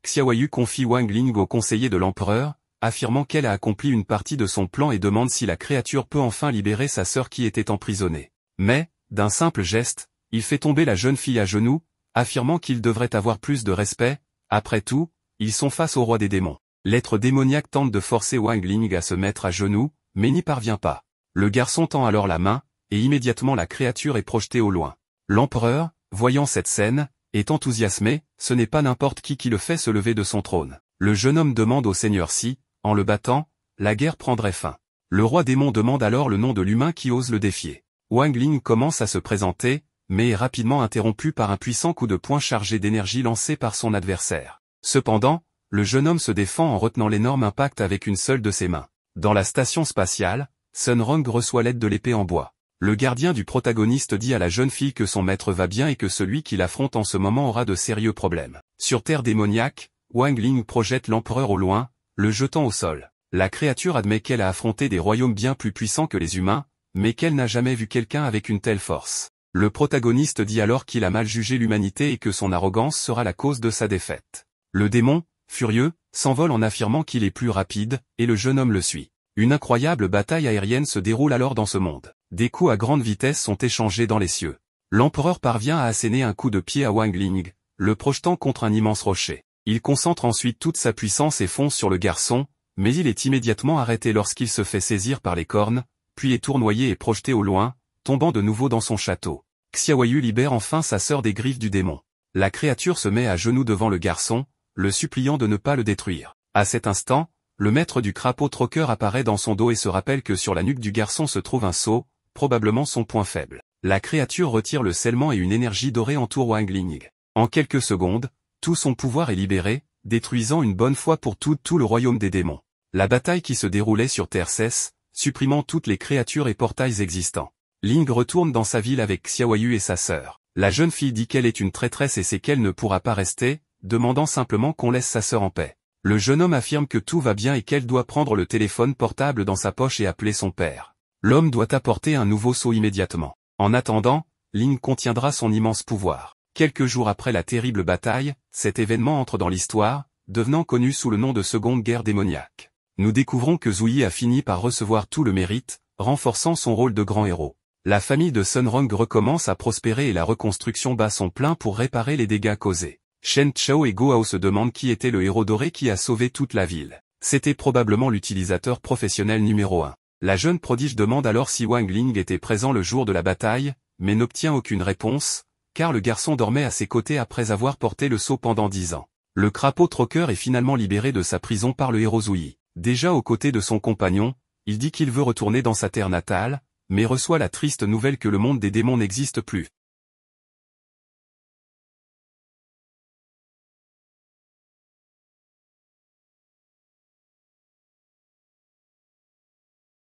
Xiaoyu confie Wang Ling au conseiller de l'empereur, affirmant qu'elle a accompli une partie de son plan et demande si la créature peut enfin libérer sa sœur qui était emprisonnée. Mais, d'un simple geste, il fait tomber la jeune fille à genoux, affirmant qu'il devrait avoir plus de respect. Après tout, ils sont face au roi des démons. L'être démoniaque tente de forcer Wang Ling à se mettre à genoux, mais n'y parvient pas. Le garçon tend alors la main, et immédiatement la créature est projetée au loin. L'empereur, voyant cette scène, est enthousiasmé, ce n'est pas n'importe qui le fait se lever de son trône. Le jeune homme demande au seigneur si, en le battant, la guerre prendrait fin. Le roi démon demande alors le nom de l'humain qui ose le défier. Wang Ling commence à se présenter, mais est rapidement interrompu par un puissant coup de poing chargé d'énergie lancé par son adversaire. Cependant, le jeune homme se défend en retenant l'énorme impact avec une seule de ses mains. Dans la station spatiale, Sun Rong reçoit l'aide de l'épée en bois. Le gardien du protagoniste dit à la jeune fille que son maître va bien et que celui qui l'affronte en ce moment aura de sérieux problèmes. Sur terre démoniaque, Wang Ling projette l'empereur au loin, le jetant au sol. La créature admet qu'elle a affronté des royaumes bien plus puissants que les humains, mais qu'elle n'a jamais vu quelqu'un avec une telle force. Le protagoniste dit alors qu'il a mal jugé l'humanité et que son arrogance sera la cause de sa défaite. Le démon, furieux, s'envole en affirmant qu'il est plus rapide, et le jeune homme le suit. Une incroyable bataille aérienne se déroule alors dans ce monde. Des coups à grande vitesse sont échangés dans les cieux. L'empereur parvient à asséner un coup de pied à Wang Ling, le projetant contre un immense rocher. Il concentre ensuite toute sa puissance et fonce sur le garçon, mais il est immédiatement arrêté lorsqu'il se fait saisir par les cornes, puis est tournoyé et projeté au loin, tombant de nouveau dans son château. Xiaoyu libère enfin sa sœur des griffes du démon. La créature se met à genoux devant le garçon, le suppliant de ne pas le détruire. À cet instant, le maître du crapaud troqueur apparaît dans son dos et se rappelle que sur la nuque du garçon se trouve un sceau, probablement son point faible. La créature retire le scellement et une énergie dorée entoure Wang Ling. En quelques secondes, tout son pouvoir est libéré, détruisant une bonne fois pour toutes tout le royaume des démons. La bataille qui se déroulait sur Terre cesse, supprimant toutes les créatures et portails existants. Ling retourne dans sa ville avec Xiaoyu et sa sœur. La jeune fille dit qu'elle est une traîtresse et sait qu'elle ne pourra pas rester, demandant simplement qu'on laisse sa sœur en paix. Le jeune homme affirme que tout va bien et qu'elle doit prendre le téléphone portable dans sa poche et appeler son père. L'homme doit apporter un nouveau sceau immédiatement. En attendant, Ling contiendra son immense pouvoir. Quelques jours après la terrible bataille, cet événement entre dans l'histoire, devenant connu sous le nom de Seconde Guerre démoniaque. Nous découvrons que Zouyi a fini par recevoir tout le mérite, renforçant son rôle de grand héros. La famille de Sun Rong recommence à prospérer et la reconstruction bat son plein pour réparer les dégâts causés. Shen Chao et Go Hao se demandent qui était le héros doré qui a sauvé toute la ville. C'était probablement l'utilisateur professionnel numéro 1. La jeune prodige demande alors si Wang Ling était présent le jour de la bataille, mais n'obtient aucune réponse, car le garçon dormait à ses côtés après avoir porté le sceau pendant 10 ans. Le crapaud troqueur est finalement libéré de sa prison par le héros Zouyi. Déjà aux côtés de son compagnon, il dit qu'il veut retourner dans sa terre natale, mais reçoit la triste nouvelle que le monde des démons n'existe plus.